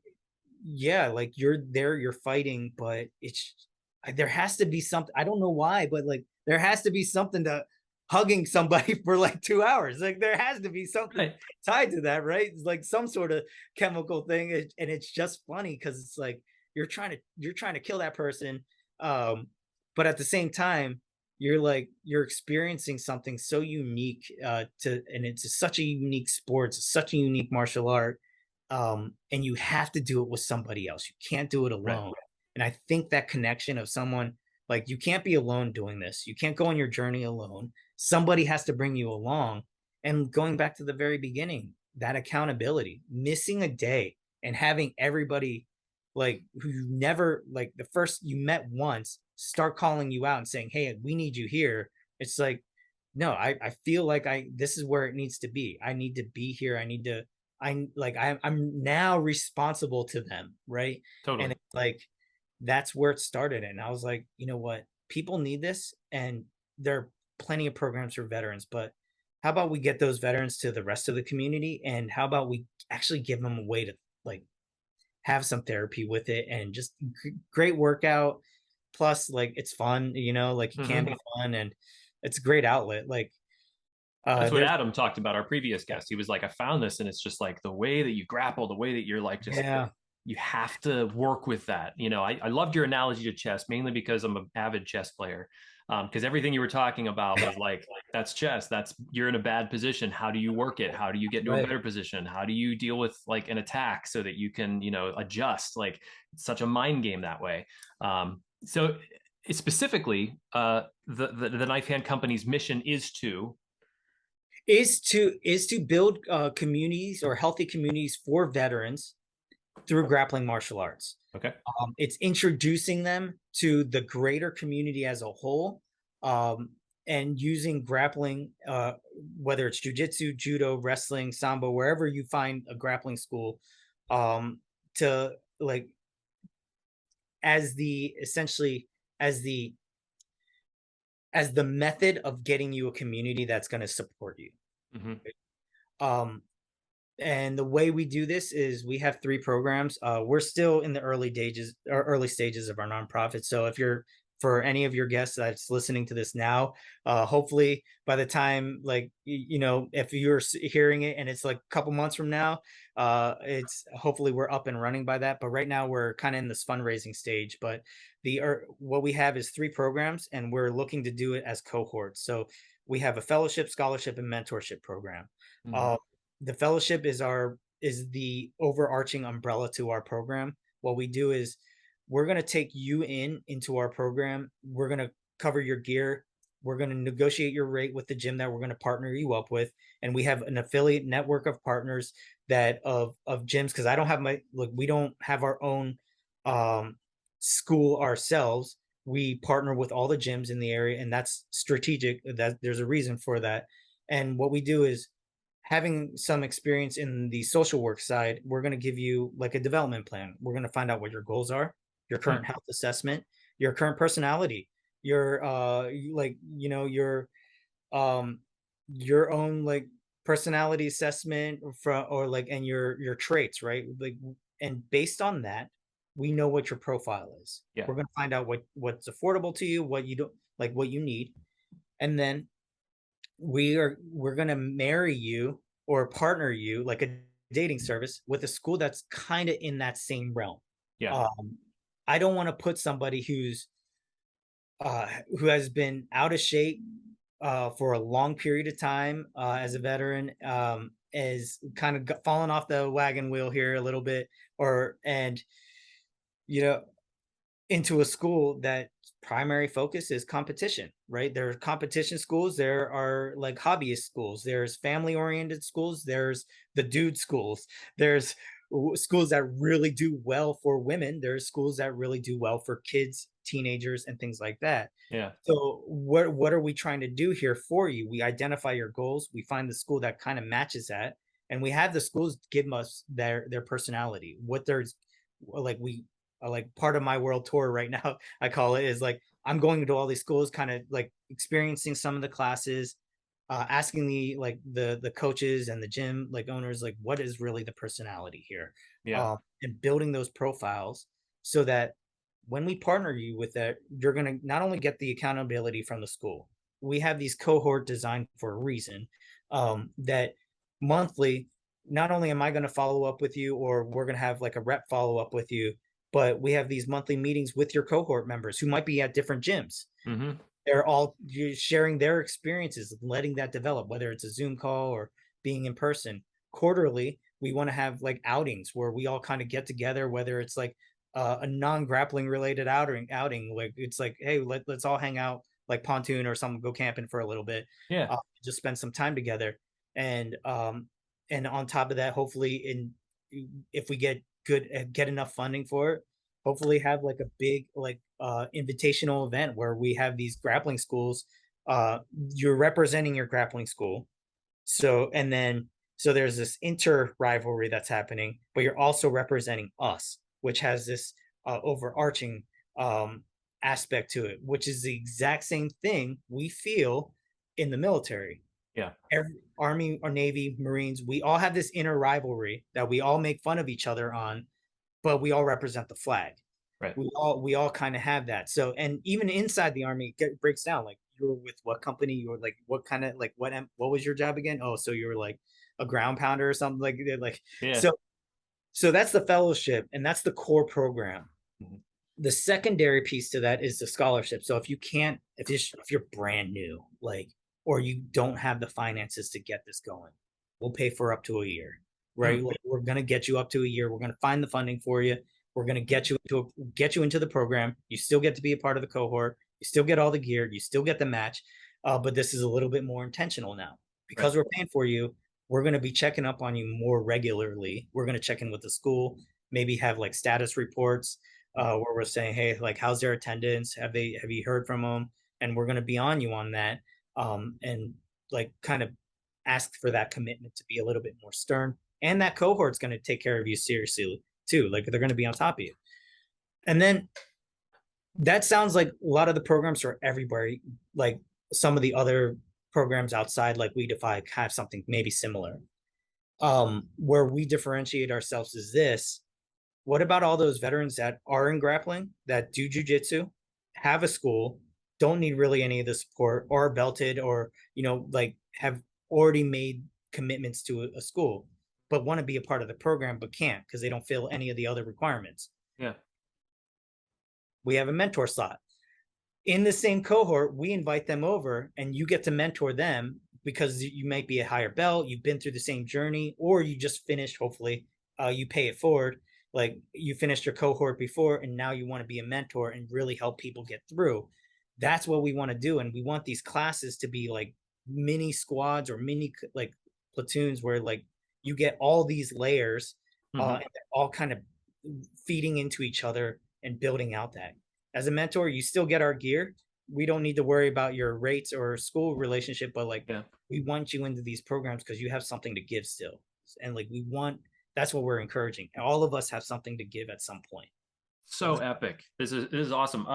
yeah, like you're there, you're fighting, but there has to be something. I don't know why, but like there has to be something to hugging somebody for like 2 hours. Like there has to be something Right. tied to that, right? It's like some sort of chemical thing, and it's just funny because it's like you're trying to kill that person, um, but at the same time, you're experiencing something so unique and it's such a unique sport, it's such a unique martial art, and you have to do it with somebody else. You can't do it Right. alone. And I think that connection of someone, like you can't be alone doing this. You can't go on your journey alone. Somebody has to bring you along. And going back to the very beginning, that accountability, missing a day and having everybody like who you never like the first you met once start calling you out and saying, "Hey, we need you here." It's like, no, I feel like this is where it needs to be. I need to be here. I'm now responsible to them, right? And Totally. it's like that's where it started. And I was like, you know what? People need this, and there are plenty of programs for veterans, but how about we get those veterans to the rest of the community? And how about we actually give them a way to like have some therapy with it and just great workout. Plus, like it's fun, like it can Hmm. be fun and it's a great outlet. Like That's what there's Adam talked about, our previous guest. He was like, I found this, and it's just like the way that you grapple, the way that you're like, just yeah, you have to work with that. I loved your analogy to chess, mainly because I'm an avid chess player. Because everything you were talking about was like, that's chess. That's you're in a bad position. How do you work it? How do you get into a right. better position? How do you deal with like an attack so that you can, adjust? Like it's such a mind game that way. So specifically, the Knife Hand Company's mission Is to build communities or healthy communities for veterans through grappling martial arts. okay. It's introducing them to the greater community as a whole, um, and using grappling, whether it's jujitsu, judo, wrestling, sambo, wherever you find a grappling school, to like as the essentially as the as the method of getting you a community that's going to support you. Hmm. Um, And the way we do this is we have 3 programs. We're still in the early stages of our nonprofit. So if you're for any of your guests that's listening to this now, hopefully by the time like if you're hearing it and it's like a couple months from now, it's hopefully we're up and running by that. But right now we're kind of in this fundraising stage. But what we have is 3 programs, and we're looking to do it as cohorts. So we have a fellowship, scholarship, and mentorship program. Hmm. Uh, the fellowship is the overarching umbrella to our program. What we do is we're going to take you into our program. We're going to cover your gear. We're going to negotiate your rate with the gym that we're going to partner you up with, and we have an affiliate network of partners that of gyms, because I don't have my like we don't have our own um school ourselves. We partner with all the gyms in the area, and that's strategic. That there's a reason for that. And what we do is, having some experience in the social work side, we're going to give you like a development plan. We're going to find out what your goals are, your current health assessment, your current personality, your your um your own like personality assessment or like, and your traits, right? Like, and based on that, we know what your profile is. Yeah. We're gonna find out what's affordable to you, what you don't like, what you need, and then we're gonna marry you or partner you like a dating service with a school that's kind of in that same realm. Yeah. Um, I don't want to put somebody who has been out of shape for a long period of time as a veteran, is kind of fallen off the wagon wheel here a little bit, or and you know into a school that primary focus is competition, right? There are competition schools, there are like hobbyist schools, there's family oriented schools, there's the dude schools, there's schools that really do well for women, there's schools that really do well for kids, teenagers, and things like that. Yeah. So what are we trying to do here for you? We identify your goals, we find the school that kind of matches that, and we have the schools give us their personality, what there's like we like part of my world tour right now, I call it, is like I'm going to all these schools, kind of like experiencing some of the classes, asking the coaches and the gym like owners, like what is really the personality here, Yeah. and building those profiles so that when we partner you with that, you're going to not only get the accountability from the school. We have these cohort designed for a reason, that monthly, not only am I going to follow up with you, or we're going to have like a rep follow up with you, but we have these monthly meetings with your cohort members who might be at different gyms. Mm-hmm. They're all sharing their experiences, letting that develop, whether it's a Zoom call or being in person. Quarterly, we want to have like outings where we all kind of get together, whether it's like a non-grappling related outing, like it's like, hey, let's all hang out like pontoon or something, go camping for a little bit, Yeah. just spend some time together. And on top of that, hopefully, in if we get enough funding for it, hopefully have like a big like invitational event where we have these grappling schools. You're representing your grappling school, so and then so there's this inter rivalry that's happening, but you're also representing us, which has this overarching aspect to it, which is the exact same thing we feel in the military. Yeah. Every Army or Navy, Marines, we all have this inner rivalry that we all make fun of each other on, but we all represent the flag. Right. We all kind of have that. So, and even inside the Army, it breaks down like you were with what company, you were like what kind of like what was your job again? Oh, so you were like a ground pounder or something like Yeah. so. So that's the fellowship, and that's the core program. Mhm. The secondary piece to that is the scholarship. So if you can't, if you're brand new, like, or you don't have the finances to get this going, we'll pay for up to a year, right? Mm. Like, we're gonna get you up to a year. We're gonna find the funding for you. We're gonna get you into the program. You still get to be a part of the cohort. You still get all the gear. You still get the match, but this is a little bit more intentional now Right. because we're paying for you. We're gonna be checking up on you more regularly. We're gonna check in with the school, maybe have like status reports, where we're saying, hey, like, how's their attendance? Have you heard from them? And we're going to be on you on that, and like kind of ask for that commitment to be a little bit more stern. And that cohort's going to take care of you seriously too. Like they're going to be on top of you. And then that sounds like a lot of the programs for everybody. Like some of the other programs outside, like We Defy, have something maybe similar. Where we differentiate ourselves is this: what about all those veterans that are in grappling, that do jujitsu, have a school, don't need really any of the support, or are belted, or like have already made commitments to a school, but want to be a part of the program but can't because they don't fill any of the other requirements? Yeah. We have a mentor slot. In the same cohort, we invite them over and you get to mentor them because you might be a higher belt, you've been through the same journey, or you just finished, hopefully, you pay it forward. Like you finished your cohort before and now you want to be a mentor and really help people get through. That's what we want to do. And we want these classes to be like mini squads or mini like platoons where like you get all these layers, Mm-hmm. and they're all kind of feeding into each other and building out that. As a mentor, you still get our gear. We don't need to worry about your rates or school relationship, but like Yeah. we want you into these programs because you have something to give still. And like we want that's what we're encouraging. All of us have something to give at some point. So epic. This is awesome.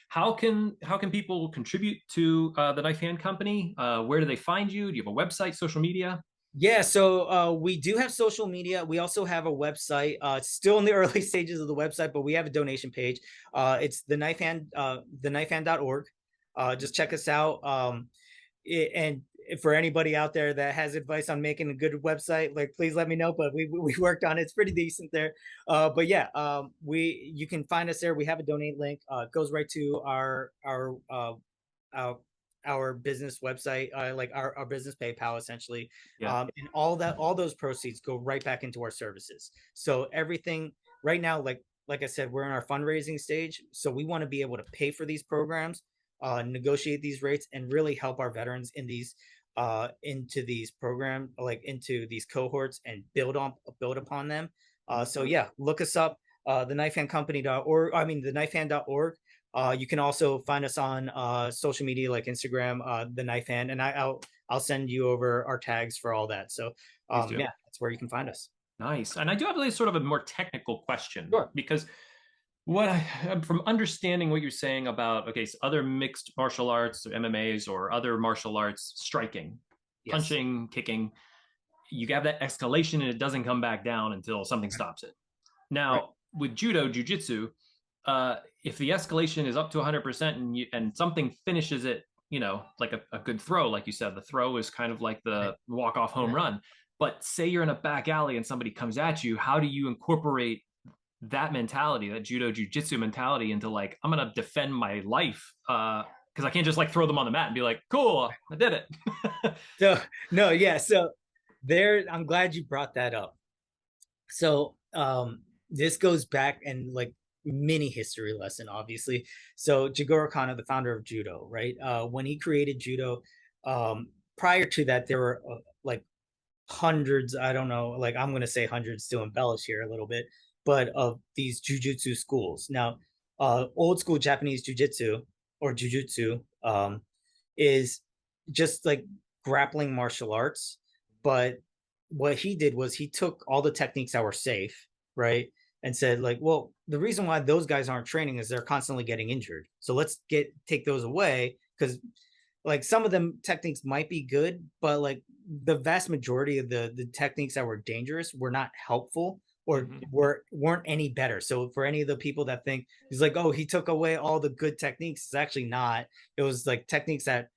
How can people contribute to the Knife Hand Company? Where do they find you? Do you have a website, social media? Yeah, so we do have social media. We also have a website. It's still in the early stages of the website, but we have a donation page. It's the knifehand.org. Just check us out. And for anybody out there that has advice on making a good website, like please let me know. But we worked on it. It's pretty decent there. But yeah, you can find us there. We have a donate link. It goes right to our our business website, like our business PayPal essentially. Yeah. And all those proceeds go right back into our services. So everything right now, like I said, we're in our fundraising stage. So we want to be able to pay for these programs, negotiate these rates, and really help our veterans in these into these program, like into these cohorts, and build upon them. So yeah, look us up, the knifehandcompany.org. I mean the knifehand.org. You can also find us on social media like Instagram, the Knife Hand, and I'll send you over our tags for all that. So Please do. yeah, that's where you can find us. Nice. And I do have a sort of a more technical question, Sure. because what I from understanding what you're saying about, okay, so other mixed martial arts, or MMAs, or other martial arts, striking, Yes. punching, kicking, you have that escalation and it doesn't come back down until something Right. stops it. Right. Now, with judo, jujitsu, if the escalation is up to 100% and something finishes it, like a good throw, like you said, the throw is kind of like Right. the walk-off home run. But say you're in a back alley and somebody comes at you, how do you incorporate that mentality, that judo jujitsu mentality, into like, I'm gonna defend my life? Because I can't just like throw them on the mat and be like, cool, I did it. So no, yeah. So there, I'm glad you brought that up. So this goes back and like mini history lesson, obviously. So Jigoro Kano, the founder of judo, right? When he created judo, prior to that, there were like hundreds, I don't know, like I'm going to say hundreds to embellish here a little bit, but of these jujutsu schools. Now, old school Japanese jujitsu or jujutsu is just like grappling martial arts. But what he did was he took all the techniques that were safe, right? And said, like, well, the reason why those guys aren't training is they're constantly getting injured. So let's take those away, because like some of them techniques might be good, but like the vast majority of the techniques that were dangerous were not helpful, or Mhm. weren't any better. So for any of the people that think he's like, oh, he took away all the good techniques, it's actually not. It was like techniques that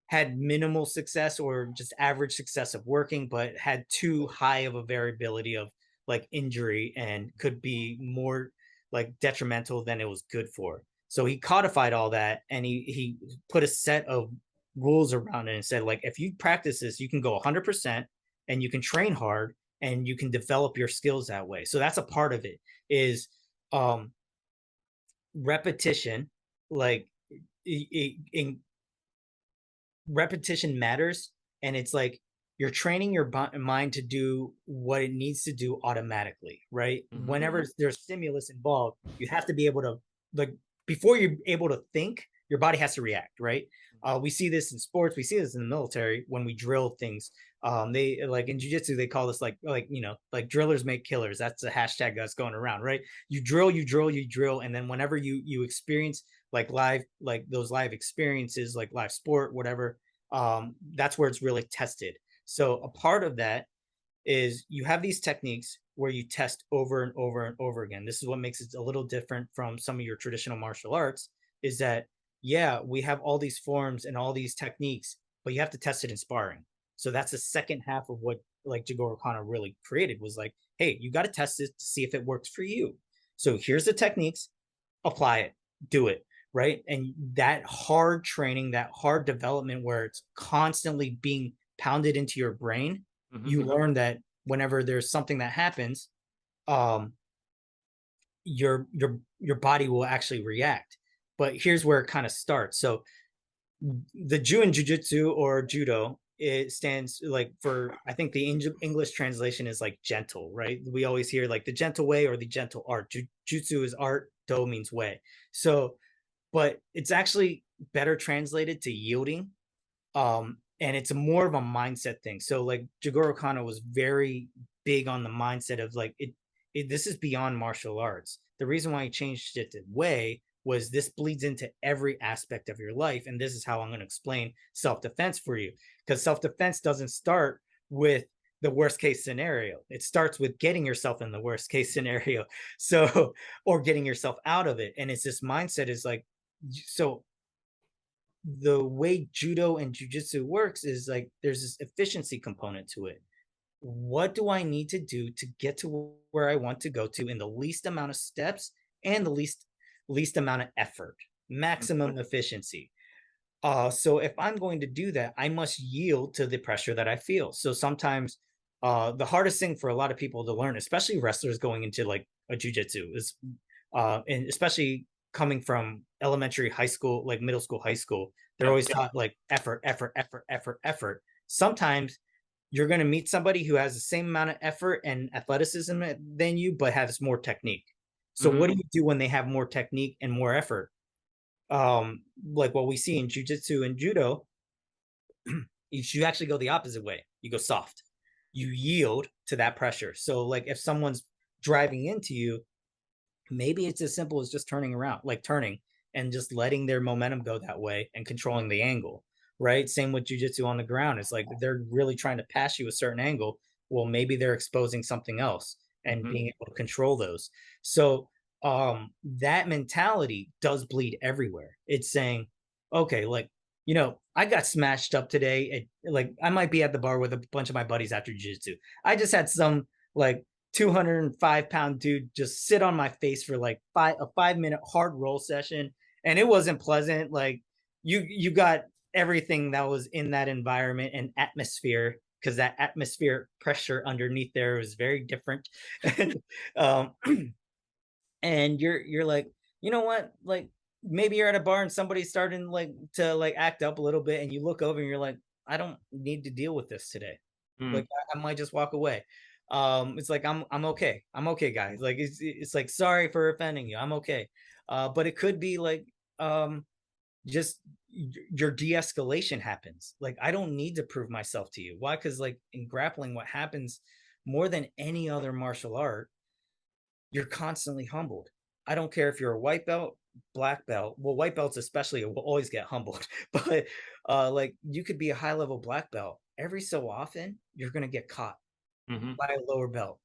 had minimal success or just average success of working, but had too high of a variability of like injury and could be more like detrimental than it was good for. So he codified all that, and he put a set of rules around it and said, like, if you practice this, you can go 100% and you can train hard and you can develop your skills that way. So that's a part of it, is um repetition. Like in repetition matters, and it's like you're training your mind to do what it needs to do automatically, right? Mhm. Whenever there's stimulus involved, you have to be able to, like, before you're able to think, your body has to react, right? We see this in sports, we see this in the military when we drill things. They like in jiu-jitsu, they call this like like drillers make killers. That's a hashtag that's going around, right? You drill, you drill, you drill, and then whenever you experience like live, like those live experiences, like live sport, whatever, that's where it's really tested. So a part of that is you have these techniques where you test over and over and over again. This is what makes it a little different from some of your traditional martial arts, is that, yeah, we have all these forms and all these techniques, but you have to test it in sparring. So that's the second half of what like Jigoro Kano really created, was like, hey, you got to test it to see if it works for you. So here's the techniques, apply it, do it, right? And that hard training, that hard development where it's constantly being pounded into your brain, Mhm. you learn that whenever there's something that happens, um, your body will actually react. But here's where it kind of starts. So the Jiu and Jiu Jitsu, or judo, it stands like for, I think the English translation is like gentle, right? We always hear like the gentle way or the gentle art. Jutsu is art, do means way. So, but it's actually better translated to yielding. And it's more of a mindset thing. So like Jigoro Kano was very big on the mindset of like this is beyond martial arts. The reason why he changed it to way was this bleeds into every aspect of your life, and this is how I'm going to explain self-defense for you, because self-defense doesn't start with the worst case scenario. It starts with getting yourself in the worst case scenario. So, or getting yourself out of it. And it's this mindset is like, so the way judo and jujitsu works is like there's this efficiency component to it. What do I need to do to get to where I want to go to in the least amount of steps and the least amount of effort, maximum efficiency. So if I'm going to do that, I must yield to the pressure that I feel. So sometimes the hardest thing for a lot of people to learn, especially wrestlers going into like a jujitsu, is and especially coming from elementary, high school, like middle school, high school, they're Yep. always taught like effort, effort, effort, effort, effort. Sometimes you're going to meet somebody who has the same amount of effort and athleticism than you, but has more technique. So what do you do when they have more technique and more effort? Like what we see in jujitsu and judo, you actually go the opposite way. You go soft. You yield to that pressure. So like if someone's driving into you, maybe it's as simple as just turning around, like turning and just letting their momentum go that way and controlling the angle, right? Same with jujitsu on the ground. It's like they're really trying to pass you a certain angle. Well, maybe they're exposing something else and being able to control those. So that mentality does bleed everywhere. It's saying, okay, like, I got smashed up today. Like I might be at the bar with a bunch of my buddies after jiu-jitsu. I just had some like 205-pound dude just sit on my face for like a 5-minute hard roll session, and it wasn't pleasant. Like you got everything that was in that environment and atmosphere, because that atmosphere pressure underneath there was very different. And um and you're like, you know what, like maybe you're at a bar and somebody's starting like to like act up a little bit, and you look over and you're like, I don't need to deal with this today. Mm. Like I might just walk away. It's like I'm okay. I'm okay, guys. Like it's like, sorry for offending you. I'm okay. But it could be like just your de-escalation happens. Like I don't need to prove myself to you. Why? Because like in grappling, what happens more than any other martial art, you're constantly humbled. I don't care if you're a white belt, black belt. Well, white belts especially will always get humbled. But like you could be a high level black belt. Every so often, you're gonna get caught Hmm. by a lower belt.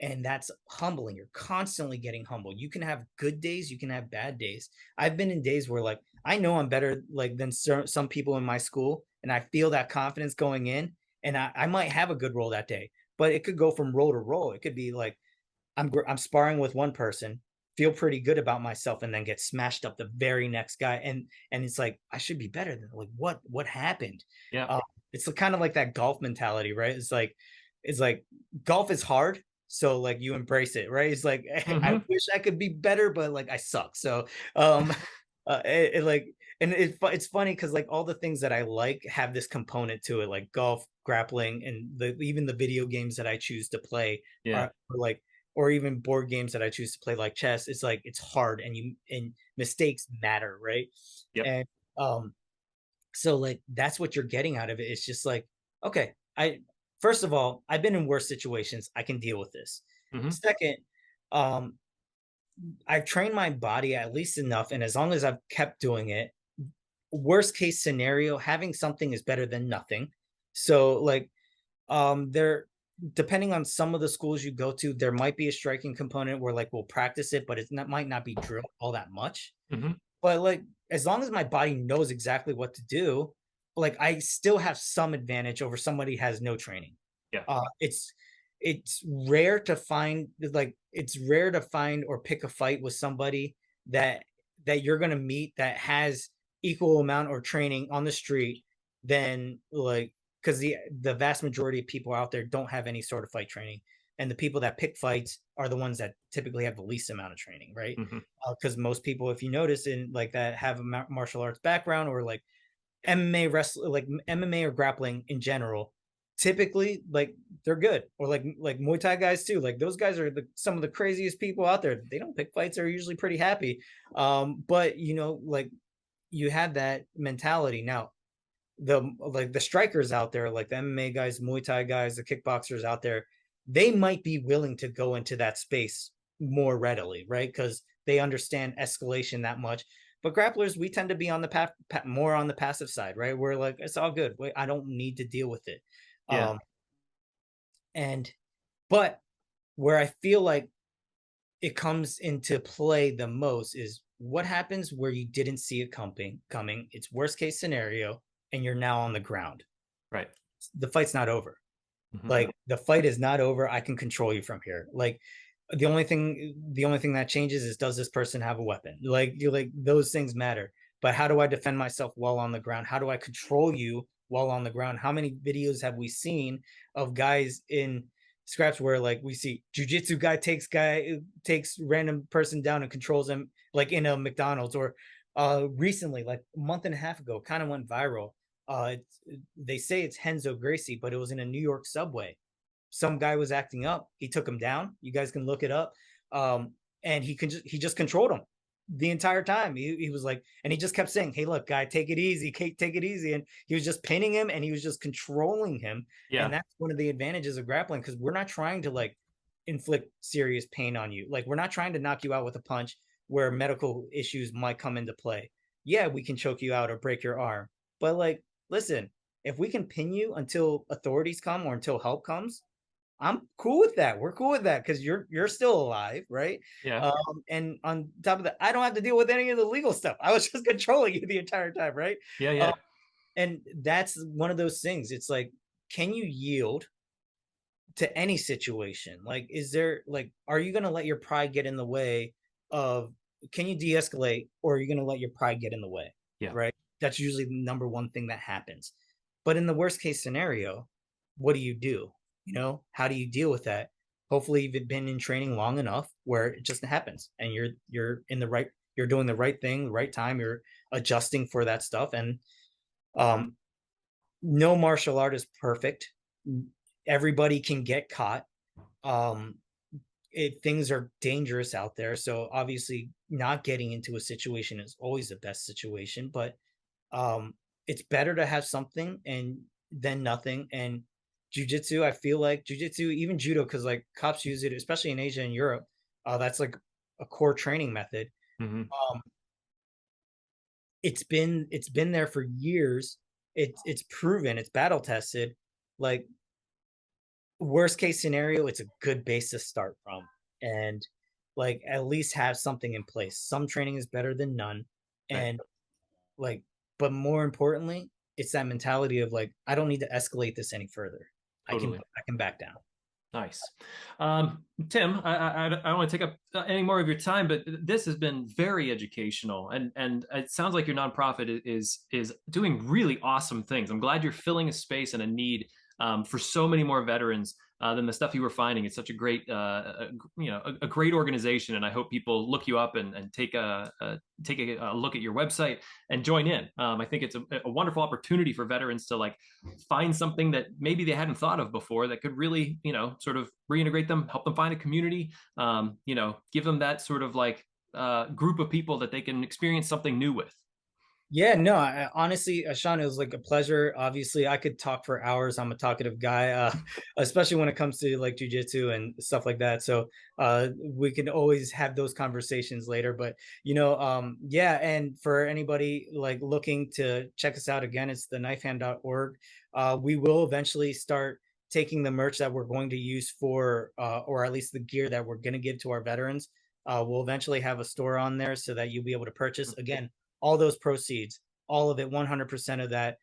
And that's humbling. You're constantly getting humbled. You can have good days, you can have bad days. I've been in days where like I know I'm better like than some people in my school, and I feel that confidence going in, and I might have a good roll that day, but it could go from roll to roll. It could be like I'm sparring with one person, feel pretty good about myself, and then get smashed up the very next guy, and it's like I should be better than, like, what happened? Yeah. Uh, it's kind of like that golf mentality, right? It's like golf is hard, so like you embrace it, right? It's like I Hmm. wish I could be better, but like I suck. So um, like, and it's funny because like all the things that I like have this component to it, like golf, grappling, and even the video games that I choose to play Yeah. are like, or even board games that I choose to play like chess. It's like it's hard, and mistakes matter, right? Yep. And um so like that's what you're getting out of it. It's just like, okay, I first of all, I've been in worse situations. I can deal with this. Hmm. Second, um, I've trained my body at least enough, and as long as I've kept doing it, worst case scenario, having something is better than nothing. So like there, depending on some of the schools you go to, there might be a striking component where like we'll practice it, but it's not might not be drilled all that much. Hmm. But like as long as my body knows exactly what to do, like I still have some advantage over somebody who has no training. Yeah. It's rare to find, like it's rare to find or pick a fight with somebody that you're gonna meet that has equal amount or training on the street than like, because the vast majority of people out there don't have any sort of fight training, and the people that pick fights are the ones that typically have the least amount of training, right? Hmm. Because most people, if you notice, in like that have a martial arts background or like MMA wrestling, like MMA or grappling in general, typically like they're good. Or like Muay Thai guys too. Like those guys are some of the craziest people out there. They don't pick fights; they're usually pretty happy. But like you had that mentality. Now the strikers out there, like the MMA guys, Muay Thai guys, the kickboxers out there, they might be willing to go into that space more readily, right? Because they understand escalation that much. But grapplers, we tend to be on the more on the passive side, right? We're like, it's all good. Wait, I don't need to deal with it. Yeah. Um, And but where I feel like it comes into play the most is what happens where you didn't see it coming. It's worst case scenario, and you're now on the ground. Right. The fight's not over. Mhm. Like the fight is not over. I can control you from here. Like the only thing that changes is, does this person have a weapon? Like you like those things matter. But how do I defend myself while on the ground? How do I control you while on the ground? How many videos have we seen of guys in scraps where like we see jujitsu guy takes random person down and controls them, like in a McDonald's, or recently, like a month and a half ago, kind of went viral. They say it's Henzo Gracie, but it was in a New York subway. Some guy was acting up. He took him down. You guys can look it up. And he just controlled him the entire time. He was like, and he just kept saying, "Hey, look, guy, take it easy, take it easy." And he was just pinning him, and he was just controlling him. And Yeah. that's one of the advantages of grappling, because we're not trying to like inflict serious pain on you. Like we're not trying to knock you out with a punch where medical issues might come into play. Yeah, we can choke you out or break your arm, but like, listen, if we can pin you until authorities come or until help comes, I'm cool with that. We're cool with that because you're still alive, right? Yeah. And on top of that, I don't have to deal with any of the legal stuff. I was just controlling you the entire time, right? Yeah. Um, Yeah. and that's one of those things. It's like, can you yield to any situation? Like, is there like, are you gonna let your pride get in the way of? Can you de-escalate, or are you gonna let your pride get in the way? Yeah. Right. That's usually the number one thing that happens. But in the worst case scenario, what do you do? How do you deal with that? Hopefully, you've been in training long enough where it just happens, and you're in the right, you're doing the right thing, the right time. You're adjusting for that stuff, and um, no martial art is perfect. Everybody can get caught. Um, things are dangerous out there, so obviously, not getting into a situation is always the best situation. But um, it's better to have something and than nothing. And jujitsu, I feel like jujitsu, even judo, because like cops use it, especially in Asia and Europe. That's like a core training method. Hmm. Um, it's been there for years. It's proven. It's battle tested. Like worst case scenario, it's a good base to start from, and like at least have something in place. Some training is better than none, Right. and like, but more importantly, it's that mentality of like, I don't need to escalate this any further. I can Totally. I can back down. Nice. Tim, I don't want to take up any more of your time, but this has been very educational, and it sounds like your nonprofit is doing really awesome things. I'm glad you're filling a space and a need for so many more veterans than the stuff you were finding. It's such a great, a great organization, and I hope people look you up and take a look at your website and join in. I think it's a wonderful opportunity for veterans to like find something that maybe they hadn't thought of before that could really, sort of reintegrate them, help them find a community, give them that sort of like group of people that they can experience something new with. Yeah, no, honestly, Sean, it was like a pleasure. Obviously, I could talk for hours. I'm a talkative guy, especially when it comes to like jujitsu and stuff like that. So we can always have those conversations later. But yeah. And for anybody like looking to check us out again, it's the knifehand.org. We will eventually start taking the merch that we're going to use for, or at least the gear that we're going to give to our veterans. We'll eventually have a store on there so that you'll be able to purchase again all those proceeds, all of it, 100% of that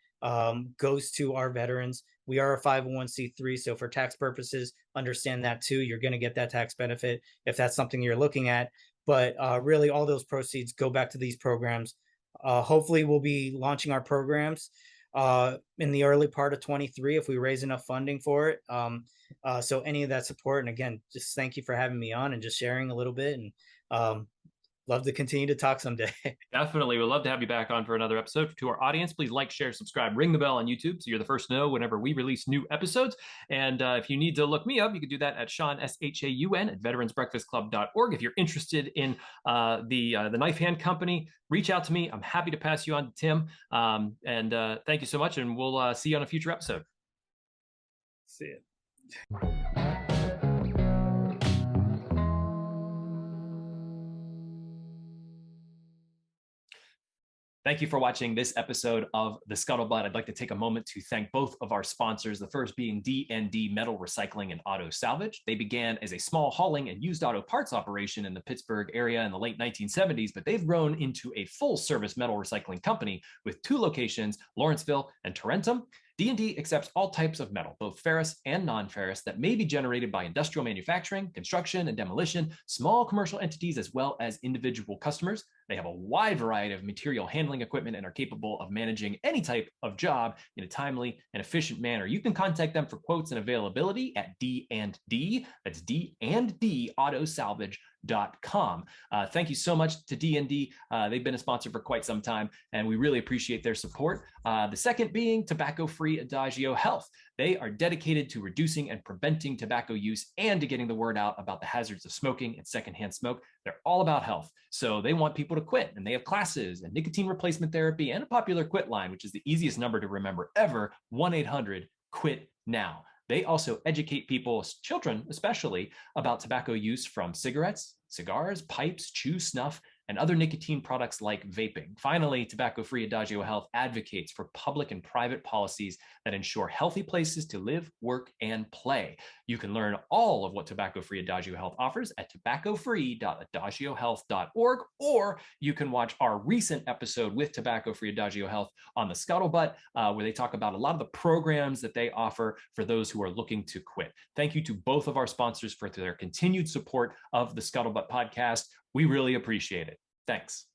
goes to our veterans. We are a 501c3, so for tax purposes, understand that too. You're going to get that tax benefit if that's something you're looking at. But really, all those proceeds go back to these programs. Hopefully, we'll be launching our programs in the early part of 23 if we raise enough funding for it. So any of that support, and again, just thank you for having me on and just sharing a little bit. And love to continue to talk someday. Definitely. We'd love to have you back on for another episode. To our audience, please like, share, subscribe, ring the bell on YouTube so you're the first to know whenever we release new episodes. And if you need to look me up, you can do that at Sean, SHAUN, at veteransbreakfastclub.org. If you're interested in the Knifehand Company, reach out to me. I'm happy to pass you on to Tim. And thank you so much. And we'll see you on a future episode. See it. Thank you for watching this episode of The Scuttlebutt. I'd like to take a moment to thank both of our sponsors, the first being D&D Metal Recycling and Auto Salvage. They began as a small hauling and used auto parts operation in the Pittsburgh area in the late 1970s, but they've grown into a full-service metal recycling company with 2 locations, Lawrenceville and Tarentum. D&D accepts all types of metal, both ferrous and non-ferrous, that may be generated by industrial manufacturing, construction, and demolition, small commercial entities, as well as individual customers. They have a wide variety of material handling equipment and are capable of managing any type of job in a timely and efficient manner. You can contact them for quotes and availability at D&D. That's D&D Autosalvage.com. Thank you so much to D&D. They've been a sponsor for quite some time, and we really appreciate their support. The second being tobacco-free Adagio Health. They are dedicated to reducing and preventing tobacco use and to getting the word out about the hazards of smoking and secondhand smoke. They're all about health. So they want people to quit, and they have classes and nicotine replacement therapy and a popular quit line, which is the easiest number to remember ever, 1-800-QUIT-NOW. They also educate people, children especially, about tobacco use from cigarettes, cigars, pipes, chew, snuff, and other nicotine products like vaping. Finally, tobacco-free Adagio Health advocates for public and private policies that ensure healthy places to live, work, and play. You can learn all of what tobacco-free Adagio Health offers at tobaccofree.adagiohealth.org, or you can watch our recent episode with tobacco-free Adagio Health on the Scuttlebutt, where they talk about a lot of the programs that they offer for those who are looking to quit. Thank you to both of our sponsors for their continued support of the Scuttlebutt podcast. We really appreciate it. Thanks.